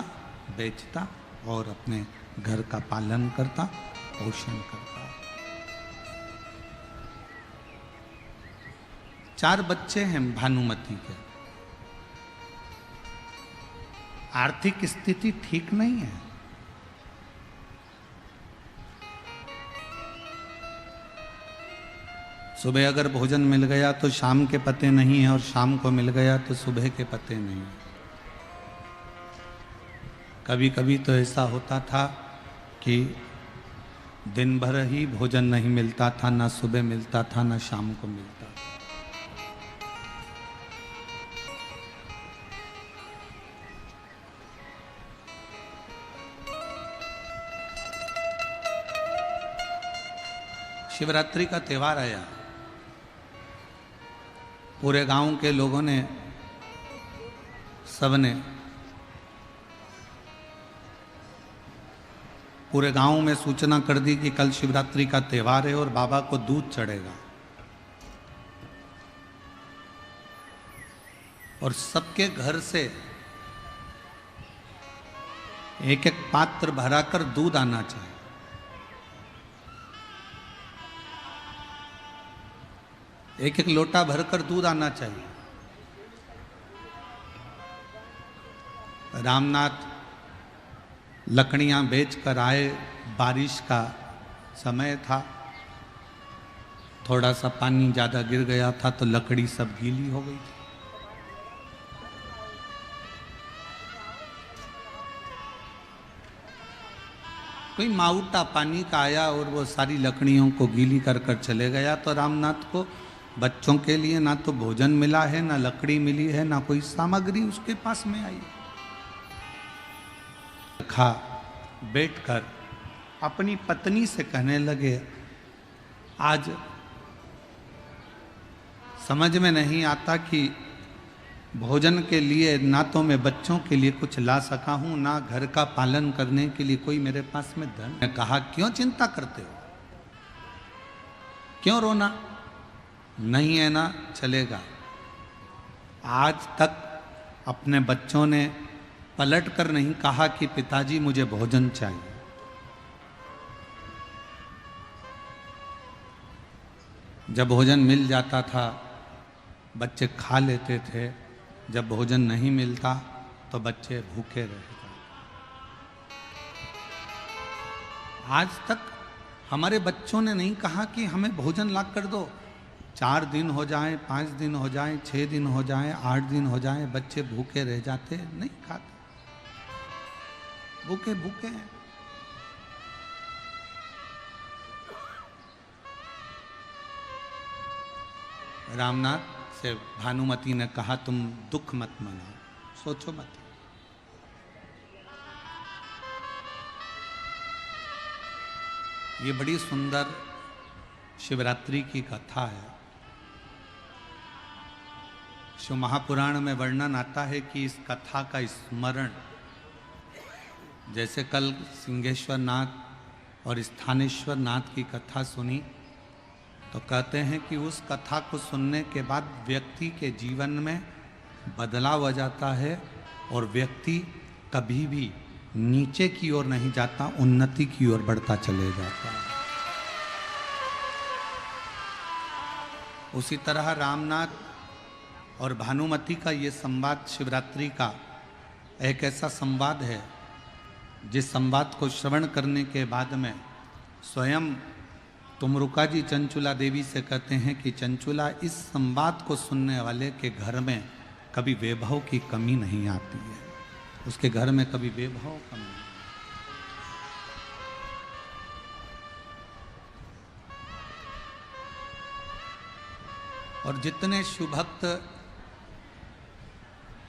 बेचता और अपने घर का पालन करता, पोषण करता। 4 बच्चे हैं भानुमति के। आर्थिक स्थिति ठीक नहीं है। सुबह अगर भोजन मिल गया तो शाम के पते नहीं है, और शाम को मिल गया तो सुबह के पते नहीं। कभी कभी तो ऐसा होता था कि दिन भर ही भोजन नहीं मिलता था, ना सुबह मिलता था, ना शाम को मिलता था। शिवरात्रि का त्योहार आया। पूरे गांव के लोगों ने, सबने, पूरे गांव में सूचना कर दी कि कल शिवरात्रि का त्योहार है और बाबा को दूध चढ़ेगा। और सबके घर से एक एक पात्र भराकर दूध आना चाहिए। एक एक लोटा भरकर दूध आना चाहिए। रामनाथ लकड़ियां बेचकर आए। बारिश का समय था, थोड़ा सा पानी ज़्यादा गिर गया था तो लकड़ी सब गीली हो गई थी। कोई माउटा पानी का आया और वो सारी लकड़ियों को गीली कर कर चले गया। तो रामनाथ को बच्चों के लिए ना तो भोजन मिला है, ना लकड़ी मिली है, ना कोई सामग्री उसके पास में आई। खा बैठकर अपनी पत्नी से कहने लगे, आज समझ में नहीं आता कि भोजन के लिए ना तो मैं बच्चों के लिए कुछ ला सका हूं, ना घर का पालन करने के लिए कोई मेरे पास में धन। मैं कहा, क्यों चिंता करते हो, क्यों रोना? नहीं है ना, चलेगा। आज तक अपने बच्चों ने पलट कर नहीं कहा कि पिताजी मुझे भोजन चाहिए। जब भोजन मिल जाता था बच्चे खा लेते थे, जब भोजन नहीं मिलता तो बच्चे भूखे रह जाते। आज तक हमारे बच्चों ने नहीं कहा कि हमें भोजन ला कर दो। 4 दिन हो जाएं, 5 दिन हो जाएं, 6 दिन हो जाएं, 8 दिन हो जाएं, बच्चे भूखे रह जाते, नहीं खाते, भूखे भूखे हैं। रामनाथ से भानुमति ने कहा, तुम दुख मत मनाओ, सोचो मत। ये बड़ी सुंदर शिवरात्रि की कथा है। शिव महापुराण में वर्णन आता है कि इस कथा का स्मरण, जैसे कल सिंहेश्वर नाथ और स्थानेश्वर नाथ की कथा सुनी, तो कहते हैं कि उस कथा को सुनने के बाद व्यक्ति के जीवन में बदलाव आ जाता है और व्यक्ति कभी भी नीचे की ओर नहीं जाता, उन्नति की ओर बढ़ता चले जाता है। उसी तरह रामनाथ और भानुमति का ये संवाद शिवरात्रि का एक ऐसा संवाद है जिस संवाद को श्रवण करने के बाद में स्वयं तुमरुका जी चंचुला देवी से कहते हैं कि चंचुला, इस संवाद को सुनने वाले के घर में कभी वैभव की कमी नहीं आती है, उसके घर में कभी वैभव कमी नहीं। और जितने शिवभक्त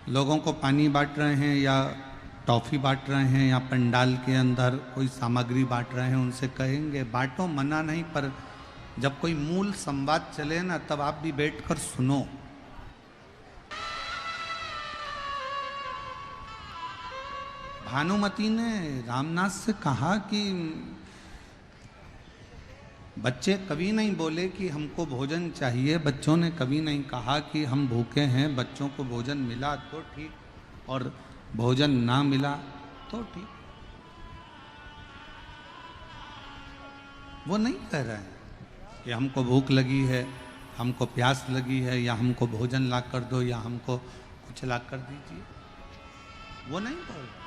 लोगों को पानी बांट रहे हैं या टॉफी बांट रहे हैं या पंडाल के अंदर कोई सामग्री बांट रहे हैं, उनसे कहेंगे बांटो, मना नहीं, पर जब कोई मूल संवाद चले ना तब आप भी बैठकर सुनो। भानुमति ने रामनाथ से कहा कि बच्चे कभी नहीं बोले कि हमको भोजन चाहिए, बच्चों ने कभी नहीं कहा कि हम भूखे हैं, बच्चों को भोजन मिला तो ठीक और भोजन ना मिला तो ठीक। वो नहीं कह रहे हैं कि हमको भूख लगी है, हमको प्यास लगी है, या हमको भोजन ला कर दो, या हमको कुछ ला कर दीजिए, वो नहीं बोल रहे।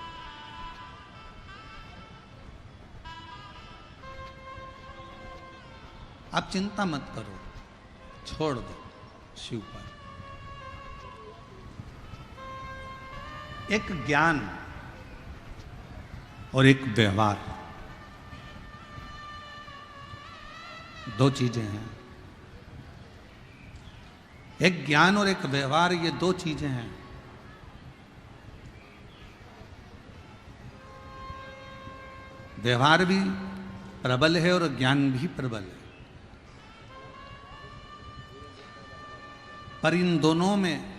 आप चिंता मत करो, छोड़ दो शिव पर। एक ज्ञान और एक व्यवहार, दो चीजें हैं। एक ज्ञान और एक व्यवहार, ये दो चीजें हैं। व्यवहार भी प्रबल है और ज्ञान भी प्रबल है, पर इन दोनों में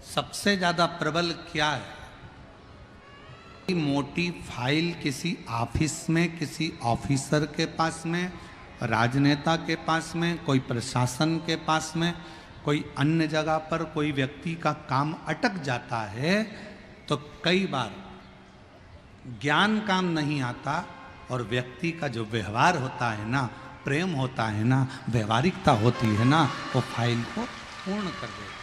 सबसे ज्यादा प्रबल क्या है? मोटी फाइल किसी ऑफिस में, किसी ऑफिसर के पास में, राजनेता के पास में, कोई प्रशासन के पास में, कोई अन्य जगह पर कोई व्यक्ति का काम अटक जाता है तो कई बार ज्ञान काम नहीं आता और व्यक्ति का जो व्यवहार होता है ना, प्रेम होता है ना, व्यवहारिकता होती है ना, वो फाइल को पूर्ण कर देता।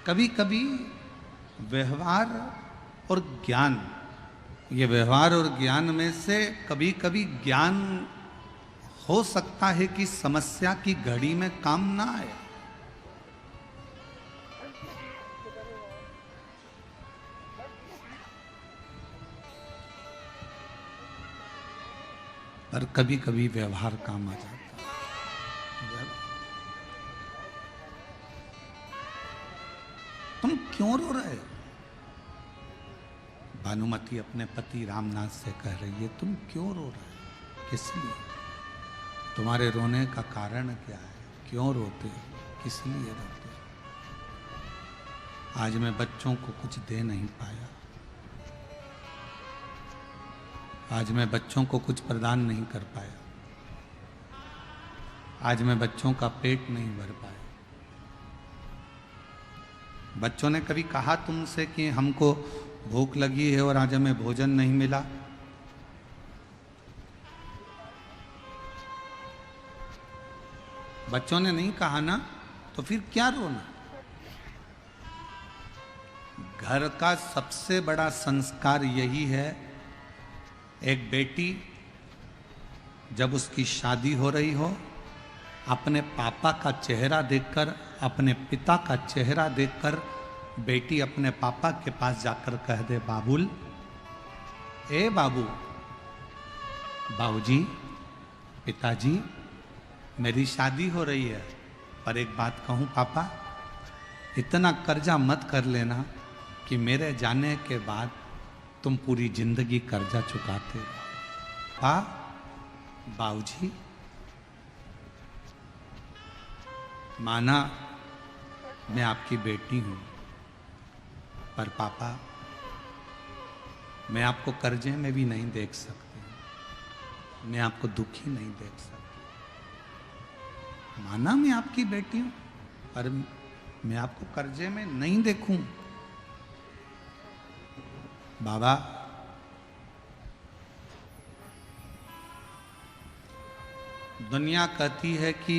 कभी कभी व्यवहार और ज्ञान, ये व्यवहार और ज्ञान में से कभी कभी ज्ञान हो सकता है कि समस्या की घड़ी में काम ना आए, पर कभी कभी व्यवहार काम आ जाता है। तुम क्यों रो रहे हो? भानुमति अपने पति रामनाथ से कह रही है, तुम क्यों रो रहे हो? किस लिए? तुम्हारे रोने का कारण क्या है? क्यों रोते हो? किस लिए रोते हो? आज मैं बच्चों को कुछ दे नहीं पाया, आज मैं बच्चों को कुछ प्रदान नहीं कर पाया, आज मैं बच्चों का पेट नहीं भर पाया। बच्चों ने कभी कहा तुमसे कि हमको भूख लगी है और आज हमें भोजन नहीं मिला? बच्चों ने नहीं कहा ना, तो फिर क्या रोना? घर का सबसे बड़ा संस्कार यही है, एक बेटी जब उसकी शादी हो रही हो, अपने पापा का चेहरा देखकर, अपने पिता का चेहरा देखकर बेटी अपने पापा के पास जाकर कह दे, बाबुल, ए बाबू, बाबूजी, पिताजी, मेरी शादी हो रही है, पर एक बात कहूं पापा, इतना कर्जा मत कर लेना कि मेरे जाने के बाद तुम पूरी जिंदगी कर्जा चुकाते रहो। हाँ बाबूजी, माना मैं आपकी बेटी हूं, पर पापा मैं आपको कर्जे में भी नहीं देख सकती, मैं आपको दुखी नहीं देख सकती। माना मैं आपकी बेटी हूं, पर मैं आपको कर्जे में नहीं देखूं। बाबा, दुनिया कहती है कि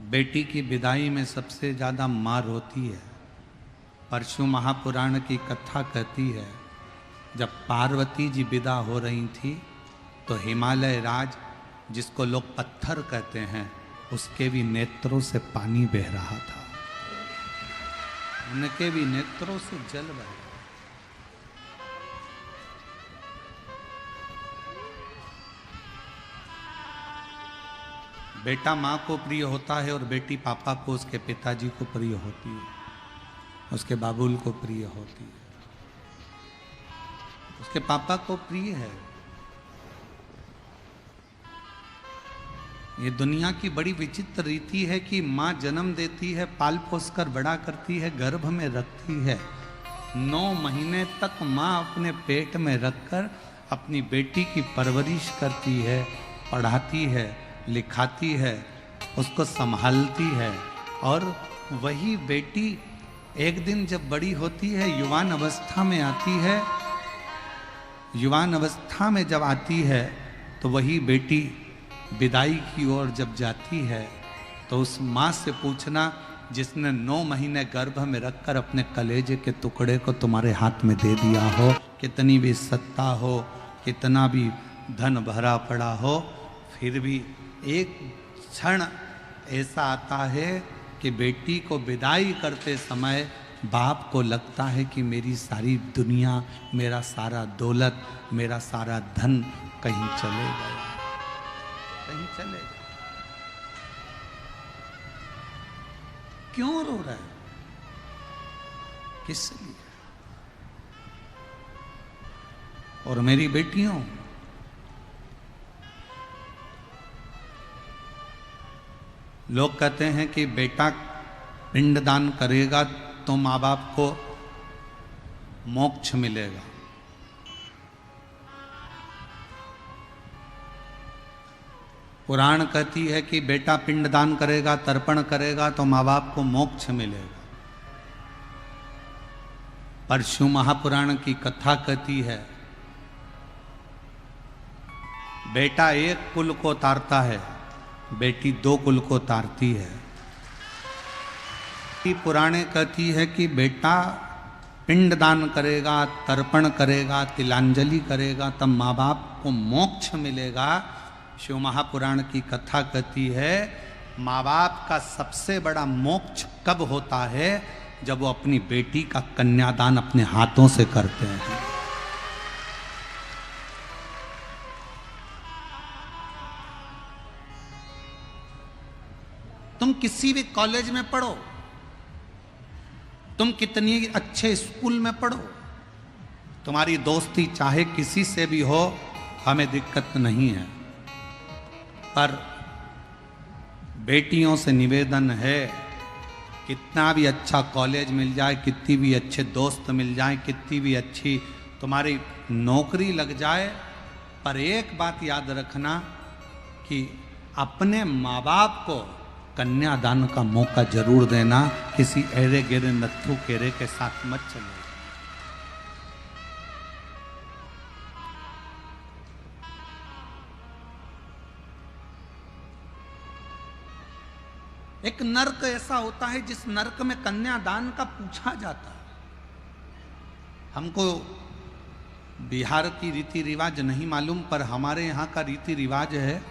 बेटी की विदाई में सबसे ज़्यादा मार होती है। परशु महापुराण की कथा कहती है, जब पार्वती जी विदा हो रही थी तो हिमालय राज, जिसको लोग पत्थर कहते हैं, उसके भी नेत्रों से पानी बह रहा था, उनके भी नेत्रों से जल बह रहा। बेटा माँ को प्रिय होता है और बेटी पापा को, उसके पिताजी को प्रिय होती है, उसके बाबुल को प्रिय होती है, उसके पापा को प्रिय है। ये दुनिया की बड़ी विचित्र रीति है कि माँ जन्म देती है, पाल पोस कर बड़ा करती है, गर्भ में रखती है, 9 महीने तक माँ अपने पेट में रखकर अपनी बेटी की परवरिश करती है, पढ़ाती है, लिखाती है, उसको संभालती है। और वही बेटी एक दिन जब बड़ी होती है, युवान अवस्था में आती है, युवान अवस्था में जब आती है तो वही बेटी विदाई की ओर जब जाती है तो उस माँ से पूछना जिसने 9 महीने गर्भ में रखकर अपने कलेजे के टुकड़े को तुम्हारे हाथ में दे दिया हो, कितनी भी सत्ता हो, कितना भी धन भरा पड़ा हो, फिर भी एक क्षण ऐसा आता है कि बेटी को विदाई करते समय बाप को लगता है कि मेरी सारी दुनिया, मेरा सारा दौलत, मेरा सारा धन कहीं चले गया, कहीं चले गया। क्यों रो रहा है? किस लिए? और मेरी बेटियों, लोग कहते हैं कि बेटा पिंडदान करेगा तो माँ बाप को मोक्ष मिलेगा। पुराण कहती है कि बेटा पिंडदान करेगा, तर्पण करेगा तो माँ बाप को मोक्ष मिलेगा। परशु महापुराण की कथा कहती है, बेटा एक कुल को तारता है, बेटी 2 कुल को तारती है। पुराणे कहती है कि बेटा पिंडदान करेगा, तर्पण करेगा, तिलांजलि करेगा, तब माँ बाप को मोक्ष मिलेगा। शिव महापुराण की कथा कहती है, माँ बाप का सबसे बड़ा मोक्ष कब होता है? जब वो अपनी बेटी का कन्यादान अपने हाथों से करते हैं। तुम किसी भी कॉलेज में पढ़ो, तुम कितनी अच्छे स्कूल में पढ़ो, तुम्हारी दोस्ती चाहे किसी से भी हो, हमें दिक्कत नहीं है, पर बेटियों से निवेदन है, कितना भी अच्छा कॉलेज मिल जाए, कितनी भी अच्छे दोस्त मिल जाए, कितनी भी अच्छी तुम्हारी नौकरी लग जाए, पर एक बात याद रखना कि अपने माँ बाप को कन्यादान का मौका जरूर देना। किसी एरे गेरे नत्थु केरे के साथ मत चलो। एक नर्क ऐसा होता है जिस नर्क में कन्यादान का पूछा जाता है। हमको बिहार की रीति रिवाज नहीं मालूम, पर हमारे यहाँ का रीति रिवाज है,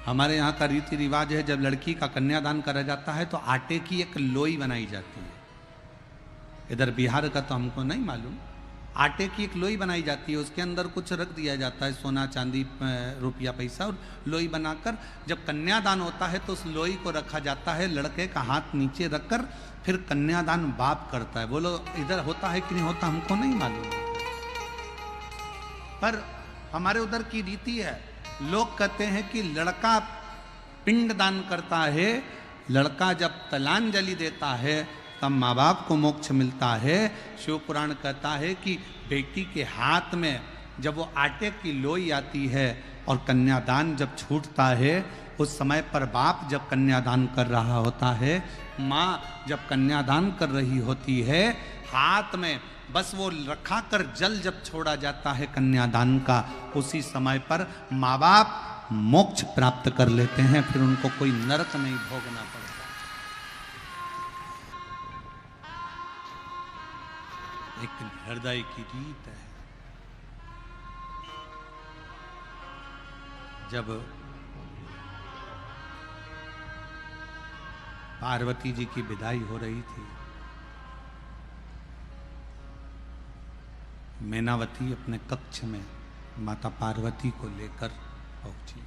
हमारे यहाँ का रीति रिवाज है, जब लड़की का कन्यादान करा जाता है तो आटे की एक लोई बनाई जाती है। इधर बिहार का तो हमको नहीं मालूम। आटे की एक लोई बनाई जाती है, उसके अंदर कुछ रख दिया जाता है, सोना चांदी रुपया पैसा, और लोई बनाकर जब कन्यादान होता है तो उस लोई को रखा जाता है, लड़के का हाथ नीचे रखकर फिर कन्यादान बाप करता है। बोलो इधर होता है कि नहीं होता, हमको नहीं मालूम, पर हमारे उधर की रीति है। लोग कहते हैं कि लड़का पिंडदान करता है, लड़का जब तलांजलि देता है तब माँ बाप को मोक्ष मिलता है। शिव पुराण कहता है कि बेटी के हाथ में जब वो आटे की लोई आती है और कन्यादान जब छूटता है, उस समय पर बाप जब कन्यादान कर रहा होता है, माँ जब कन्यादान कर रही होती है, हाथ में बस वो रखा कर जल जब छोड़ा जाता है कन्यादान का, उसी समय पर माँ बाप मोक्ष प्राप्त कर लेते हैं, फिर उनको कोई नरक नहीं भोगना पड़ता। एक हृदय की रीत है। जब पार्वती जी की विदाई हो रही थी, मैनावती अपने कक्ष में माता पार्वती को लेकर पहुंची।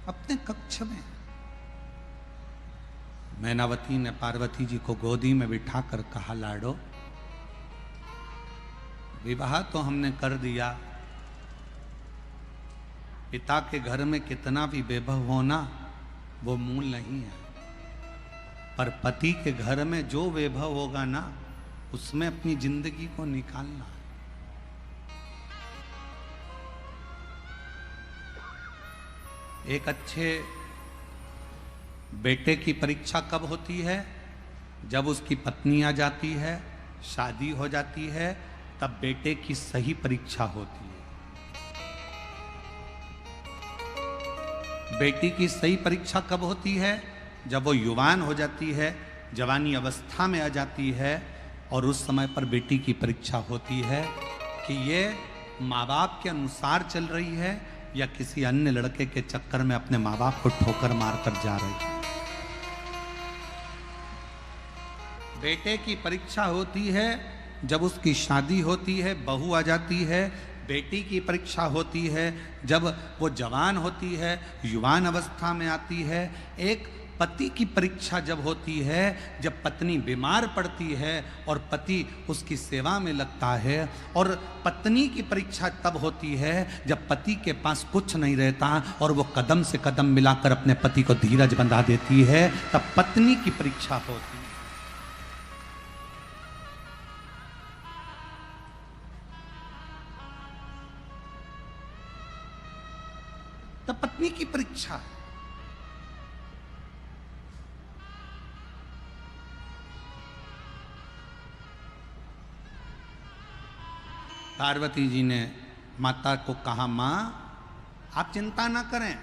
अपने कक्ष में मैनावती ने पार्वती जी को गोदी में बिठाकर कहा, लाडो, विवाह तो हमने कर दिया, पिता के घर में कितना भी वैभव होना वो मूल नहीं है, पर पति के घर में जो वैभव होगा ना, उसमें अपनी जिंदगी को निकालना है। एक अच्छे बेटे की परीक्षा कब होती है? जब उसकी पत्नी आ जाती है, शादी हो जाती है, तब बेटे की सही परीक्षा होती है। बेटी की सही परीक्षा कब होती है? जब वो युवान हो जाती है, जवानी अवस्था में आ जाती है, और उस समय पर बेटी की परीक्षा होती है कि ये माँ बाप के अनुसार चल रही है या किसी अन्य लड़के के चक्कर में अपने माँ बाप को ठोकर मारकर जा रही है। बेटे की परीक्षा होती है जब उसकी शादी होती है, बहू आ जाती है। बेटी की परीक्षा होती है जब वो जवान होती है, युवान अवस्था में आती है। एक पति की परीक्षा जब होती है, जब पत्नी बीमार पड़ती है और पति उसकी सेवा में लगता है। और पत्नी की परीक्षा तब होती है जब पति के पास कुछ नहीं रहता और वो कदम से कदम मिलाकर अपने पति को धीरज बंधा देती है, तब पत्नी की परीक्षा होती है। तब पत्नी की परीक्षा है। पार्वती जी ने माता को कहा, मां, आप चिंता ना करें,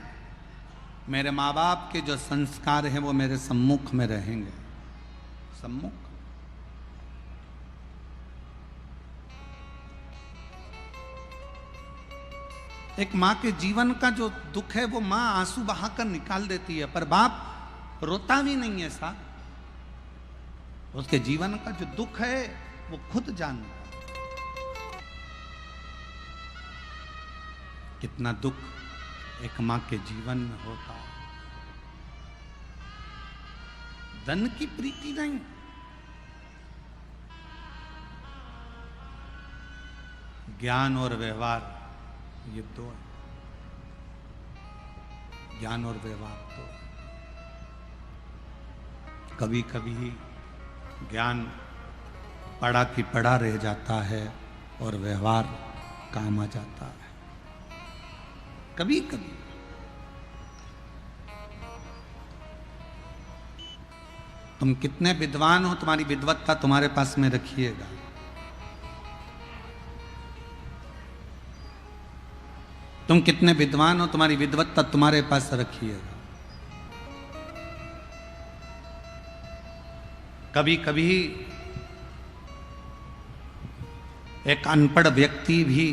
मेरे माँ बाप के जो संस्कार हैं वो मेरे सम्मुख में रहेंगे। सम्मुख? एक माँ के जीवन का जो दुख है वो माँ आंसू बहाकर निकाल देती है, पर बाप रोता भी नहीं है साहब। उसके जीवन का जो दुख है वो खुद जानता है। कितना दुख एक माँ के जीवन में होता है। धन की प्रीति नहीं, ज्ञान और व्यवहार, ये दो है। ज्ञान और व्यवहार तो कभी कभी ज्ञान पढ़ा की पढ़ा रह जाता है और व्यवहार काम आ जाता है। कभी कभी तुम कितने विद्वान हो, तुम्हारी विद्वत्ता तुम्हारे पास में रखिएगा। तुम कितने विद्वान हो, तुम्हारी विद्वत्ता तुम्हारे पास रखिएगा। कभी कभी एक अनपढ़ व्यक्ति भी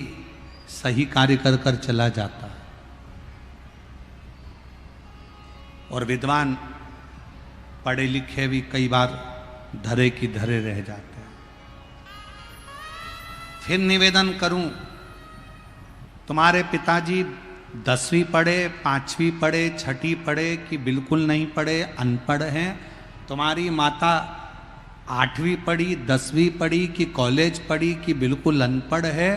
सही कार्य कर कर चला जाता है और विद्वान पढ़े लिखे भी कई बार धरे की धरे रह जाते हैं। फिर निवेदन करूं, तुम्हारे पिताजी 10वीं पढ़े, 5वीं पढ़े, 6ठी पढ़े कि बिल्कुल नहीं पढ़े, अनपढ़ हैं। तुम्हारी माता 8वीं पढ़ी, 10वीं पढ़ी कि कॉलेज पढ़ी कि बिल्कुल अनपढ़ है।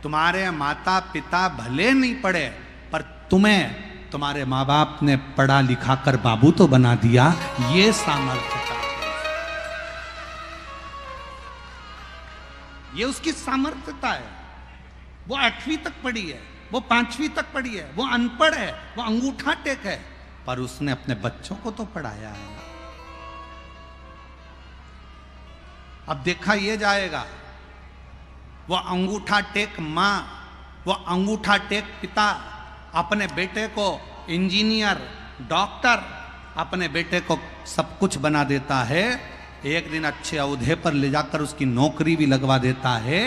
तुम्हारे माता पिता भले नहीं पढ़े, पर तुम्हें तुम्हारे माँ बाप ने पढ़ा लिखा कर बाबू तो बना दिया। ये सामर्थ्यता, ये उसकी सामर्थ्यता है। वो 8वीं तक पढ़ी है, वो 5वीं तक पढ़ी है, वो अनपढ़ है, वो अंगूठा टेक है, पर उसने अपने बच्चों को तो पढ़ाया है ना। अब देखा ये जाएगा, वो अंगूठा टेक मां वो अंगूठा टेक पिता अपने बेटे को इंजीनियर, डॉक्टर, अपने बेटे को सब कुछ बना देता है, एक दिन अच्छे औहदे पर ले जाकर उसकी नौकरी भी लगवा देता है।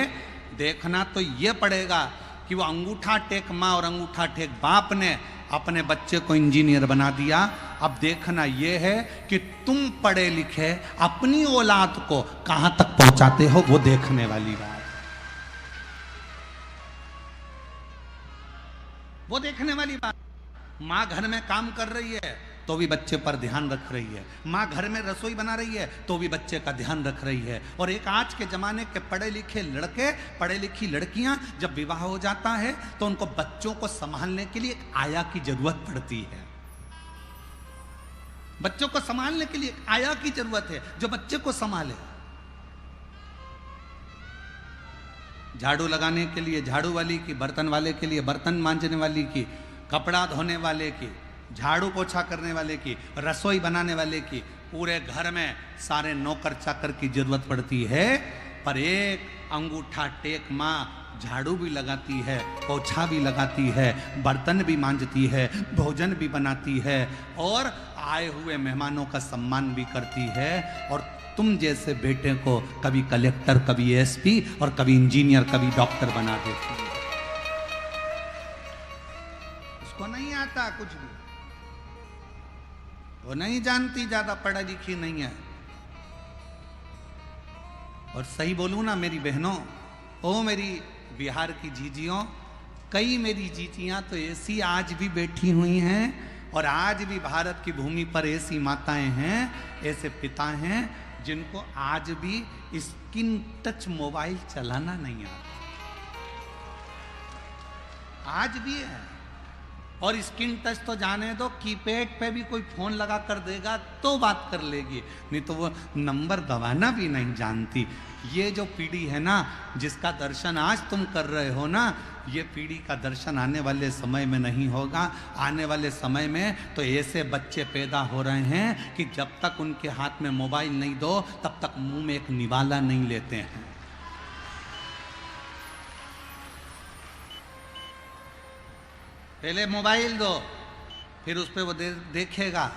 देखना तो ये पड़ेगा कि वो अंगूठा टेक माँ और अंगूठा टेक बाप ने अपने बच्चे को इंजीनियर बना दिया। अब देखना ये है कि तुम पढ़े लिखे अपनी औलाद को कहां तक पहुंचाते हो, वो देखने वाली बात, वो देखने वाली बात। माँ घर में काम कर रही है तो भी बच्चे पर ध्यान रख रही है, माँ घर में रसोई बना रही है तो भी बच्चे का ध्यान रख रही है। और एक आज के जमाने के पढ़े लिखे लड़के, पढ़े लिखी लड़कियां जब विवाह हो जाता है तो उनको बच्चों को संभालने के लिए एक आया की जरूरत पड़ती है। बच्चों को संभालने के लिए एक आया की जरूरत है जो बच्चे को संभाले। झाड़ू लगाने के लिए झाड़ू वाली की, बर्तन वाले के लिए बर्तन मांजने वाली की, कपड़ा धोने वाले की, झाड़ू पोछा करने वाले की, रसोई बनाने वाले की, पूरे घर में सारे नौकर चाकर की जरूरत पड़ती है। पर एक अंगूठा टेक माँ झाड़ू भी लगाती है, पोछा भी लगाती है, बर्तन भी मांजती है, भोजन भी बनाती है और आए हुए मेहमानों का सम्मान भी करती है। और तुम जैसे बेटे को कभी कलेक्टर, कभी एसपी और कभी इंजीनियर, कभी डॉक्टर बना देती है। उसको नहीं आता कुछ भी, वो नहीं जानती, ज्यादा पढ़ा लिखी नहीं है। और सही बोलूं ना मेरी बहनों, ओ मेरी बिहार की जीजियों, कई मेरी जीजियां तो ऐसी आज भी बैठी हुई हैं और आज भी भारत की भूमि पर ऐसी माताएं हैं, ऐसे पिता हैं जिनको आज भी स्क्रीन टच मोबाइल चलाना नहीं आता, आज भी है। और स्क्रीन टच तो जाने दो, कीपैड पे भी कोई फोन लगा कर देगा तो बात कर लेगी, नहीं तो वो नंबर दबाना भी नहीं जानती। ये जो पीढ़ी है ना, जिसका दर्शन आज तुम कर रहे हो ना, ये पीढ़ी का दर्शन आने वाले समय में नहीं होगा। आने वाले समय में तो ऐसे बच्चे पैदा हो रहे हैं कि जब तक उनके हाथ में मोबाइल नहीं दो तब तक मुंह में एक निवाला नहीं लेते हैं। पहले मोबाइल दो, फिर उस पर वो देखेगा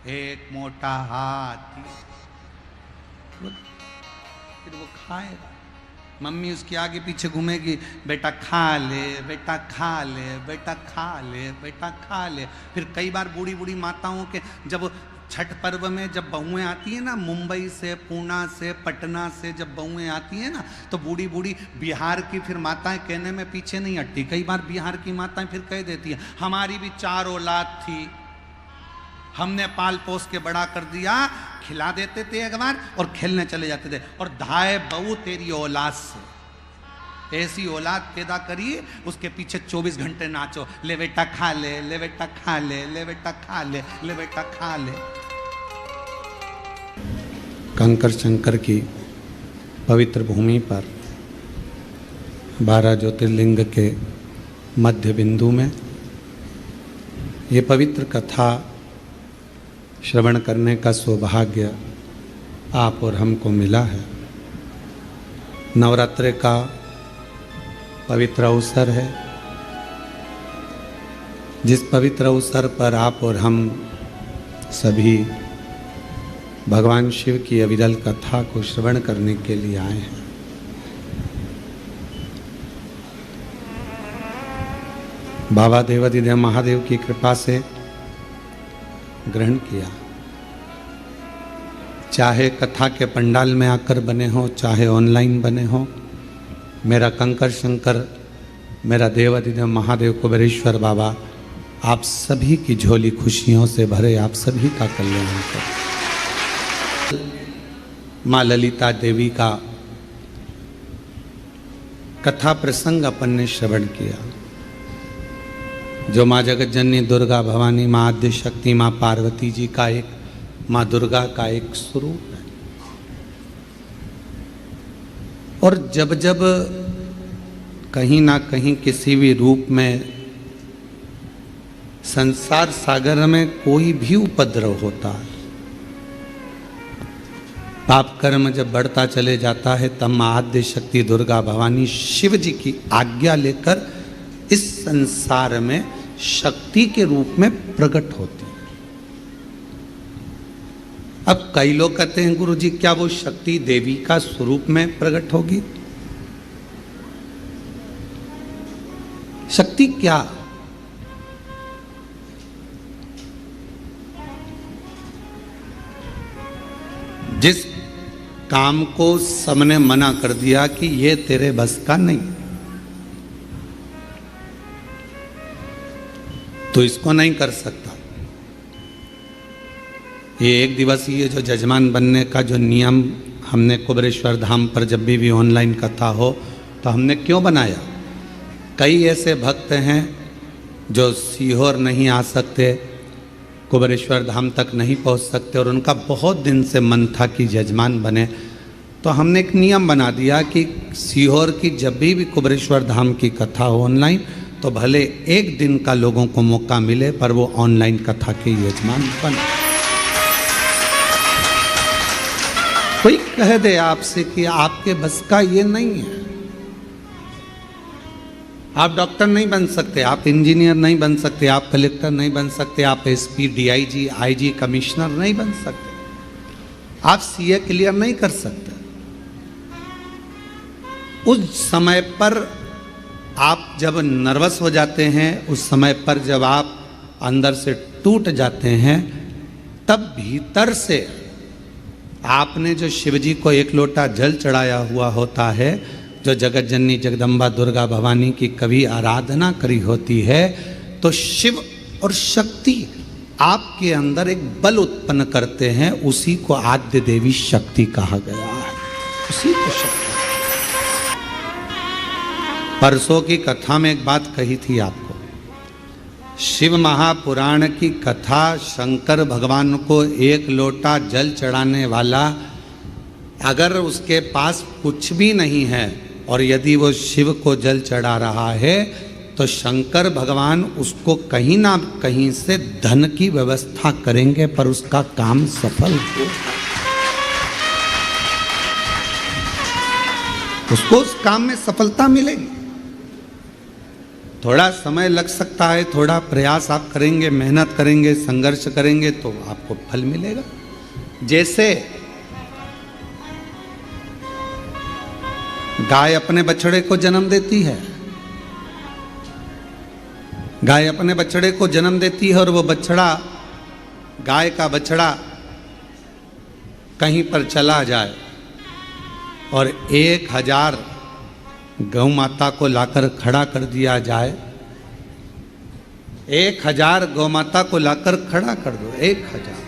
एक मोटा हाथी, फिर वो खाएगा। मम्मी उसकी आगे पीछे घूमेगी, बेटा खा ले, बेटा खा ले, बेटा खा ले, बेटा खा ले। फिर कई बार बूढ़ी बूढ़ी माताओं के जब छठ पर्व में जब बहुएं आती हैं ना, मुंबई से, पूना से, पटना से जब बहुएं आती हैं ना, तो बूढ़ी बूढ़ी बिहार की फिर माताएं कहने में पीछे नहीं हटती। कई बार बिहार की माताएं फिर कह देती हैं, हमारी भी 4 औलाद थी, हमने पाल पोस के बड़ा कर दिया, खिला देते थे एक बार और खेलने चले जाते थे। और धाए बहू तेरी औलाद से, ऐसी औलाद पैदा करी, उसके पीछे 24 घंटे नाचो, ले बेटा खा ले, ले बेटा खा ले, ले बेटा खा ले, ले बेटा खा ले। कंकर शंकर की पवित्र भूमि पर 12 ज्योतिर्लिंग के मध्य बिंदु में ये पवित्र कथा श्रवण करने का सौभाग्य आप और हमको मिला है। नवरात्रि का पवित्र अवसर है, जिस पवित्र अवसर पर आप और हम सभी भगवान शिव की अविरल कथा को श्रवण करने के लिए आए हैं। बाबा देवाधिदेव महादेव की कृपा से ग्रहण किया। चाहे कथा के पंडाल में आकर बने हो, चाहे ऑनलाइन बने हो, मेरा कंकर शंकर, मेरा देवाधिदेव महादेव कुबेरेश्वर बाबा आप सभी की झोली खुशियों से भरे, आप सभी का कल्याण करे। माँ ललिता देवी का कथा प्रसंग अपन ने श्रवण किया, जो माँ जगत जननी दुर्गा भवानी, माँ आद्य शक्ति, माँ पार्वती जी का एक, माँ दुर्गा का एक स्वरूप है। और जब जब कहीं ना कहीं किसी भी रूप में संसार सागर में कोई भी उपद्रव होता है, पाप कर्म जब बढ़ता चले जाता है, तब माँ आद्य शक्ति दुर्गा भवानी शिव जी की आज्ञा लेकर इस संसार में शक्ति के रूप में प्रकट होती है। अब कई लोग कहते हैं गुरु जी क्या वो शक्ति देवी का स्वरूप में प्रकट होगी? शक्ति क्या? जिस काम को सबने मना कर दिया कि ये तेरे बस का नहीं, तो इसको नहीं कर सकता। ये एक दिवसीय जो जजमान बनने का जो नियम हमने कुबेरेश्वर धाम पर जब भी ऑनलाइन कथा हो तो हमने क्यों बनाया? कई ऐसे भक्त हैं जो सीहोर नहीं आ सकते, कुबेरेश्वर धाम तक नहीं पहुंच सकते और उनका बहुत दिन से मन था कि जजमान बने। तो हमने एक नियम बना दिया कि सीहोर की जब भी कुबेरेश्वर धाम की कथा हो ऑनलाइन तो भले एक दिन का लोगों को मौका मिले पर वो ऑनलाइन कथा के यजमान बने। कोई कह दे आपसे कि आपके बस का ये नहीं है, आप डॉक्टर नहीं बन सकते, आप इंजीनियर नहीं बन सकते, आप कलेक्टर नहीं बन सकते, आप एसपी, डीआईजी, आईजी, कमिश्नर नहीं बन सकते, आप सीए क्लियर नहीं कर सकते। उस समय पर आप जब नर्वस हो जाते हैं, उस समय पर जब आप अंदर से टूट जाते हैं, तब भीतर से आपने जो शिवजी को एक लोटा जल चढ़ाया हुआ होता है, जो जगत जननी जगदम्बा दुर्गा भवानी की कभी आराधना करी होती है, तो शिव और शक्ति आपके अंदर एक बल उत्पन्न करते हैं। उसी को आद्य देवी शक्ति कहा गया है, उसी को शक्ति। परसों की कथा में एक बात कही थी आपको, शिव महापुराण की कथा, शंकर भगवान को एक लोटा जल चढ़ाने वाला अगर उसके पास कुछ भी नहीं है और यदि वो शिव को जल चढ़ा रहा है तो शंकर भगवान उसको कहीं ना कहीं से धन की व्यवस्था करेंगे पर उसका काम सफल हो, उसको उस काम में सफलता मिलेगी। थोड़ा समय लग सकता है, थोड़ा प्रयास आप करेंगे, मेहनत करेंगे, संघर्ष करेंगे तो आपको फल मिलेगा। जैसे गाय अपने बछड़े को जन्म देती है, गाय अपने बछड़े को जन्म देती है और वो बछड़ा, गाय का बछड़ा कहीं पर चला जाए और 1000 गौ माता को लाकर खड़ा कर दिया जाए, 1000 गौ माता को लाकर खड़ा कर दो, 1000।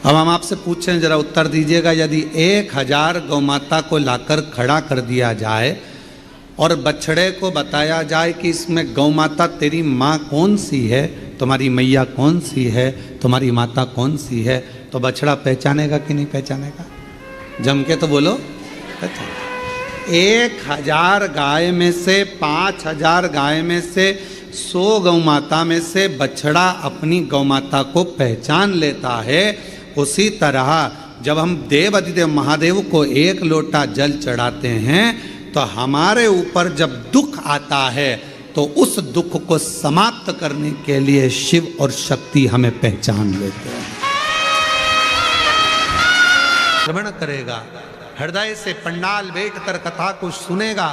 अब हम आपसे पूछें, जरा उत्तर दीजिएगा, यदि 1000 गौ माता को लाकर खड़ा कर दिया जाए और बछड़े को बताया जाए कि इसमें गौ माता तेरी माँ कौन सी है, तुम्हारी मैया कौन सी है, तुम्हारी माता कौन सी है, तो बछड़ा पहचानेगा कि नहीं पहचानेगा? जम के तो बोलो। 1000 गाय में से, 5000 गाय में से, 100 गौ माता में से बछड़ा अपनी गौ माता को पहचान लेता है। उसी तरह जब हम देव अधिदेव महादेव को एक लोटा जल चढ़ाते हैं तो हमारे ऊपर जब दुख आता है तो उस दुख को समाप्त करने के लिए शिव और शक्ति हमें पहचान लेते हैं। श्रवण करेगा, हृदय से पंडाल बैठकर कथा को सुनेगा,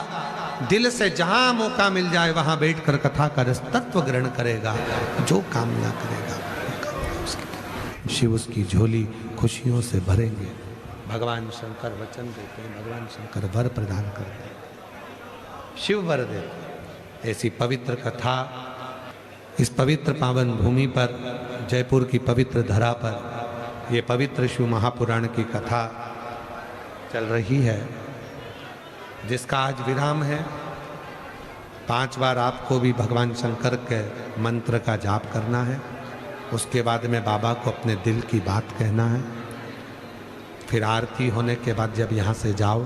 दिल से जहां मौका मिल जाए वहां बैठकर कथा का रस तत्व ग्रहण करेगा, जो कामना करेगा शिव उसकी झोली खुशियों से भरेंगे। भगवान शंकर वचन देते हैं, भगवान शंकर वर प्रदान करते हैं, शिव वर देते हैं। ऐसी पवित्र कथा इस पवित्र पावन भूमि पर, जयपुर की पवित्र धरा पर ये पवित्र शिव महापुराण की कथा चल रही है, जिसका आज विराम है। 5 बार आपको भी भगवान शंकर के मंत्र का जाप करना है। उसके बाद में बाबा को अपने दिल की बात कहना है। फिर आरती होने के बाद जब यहाँ से जाओ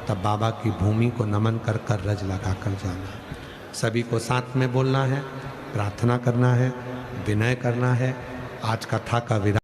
तब बाबा की भूमि को नमन कर कर रज लगा कर जाना। सभी को साथ में बोलना है, प्रार्थना करना है, विनय करना है। आज कथा का विराम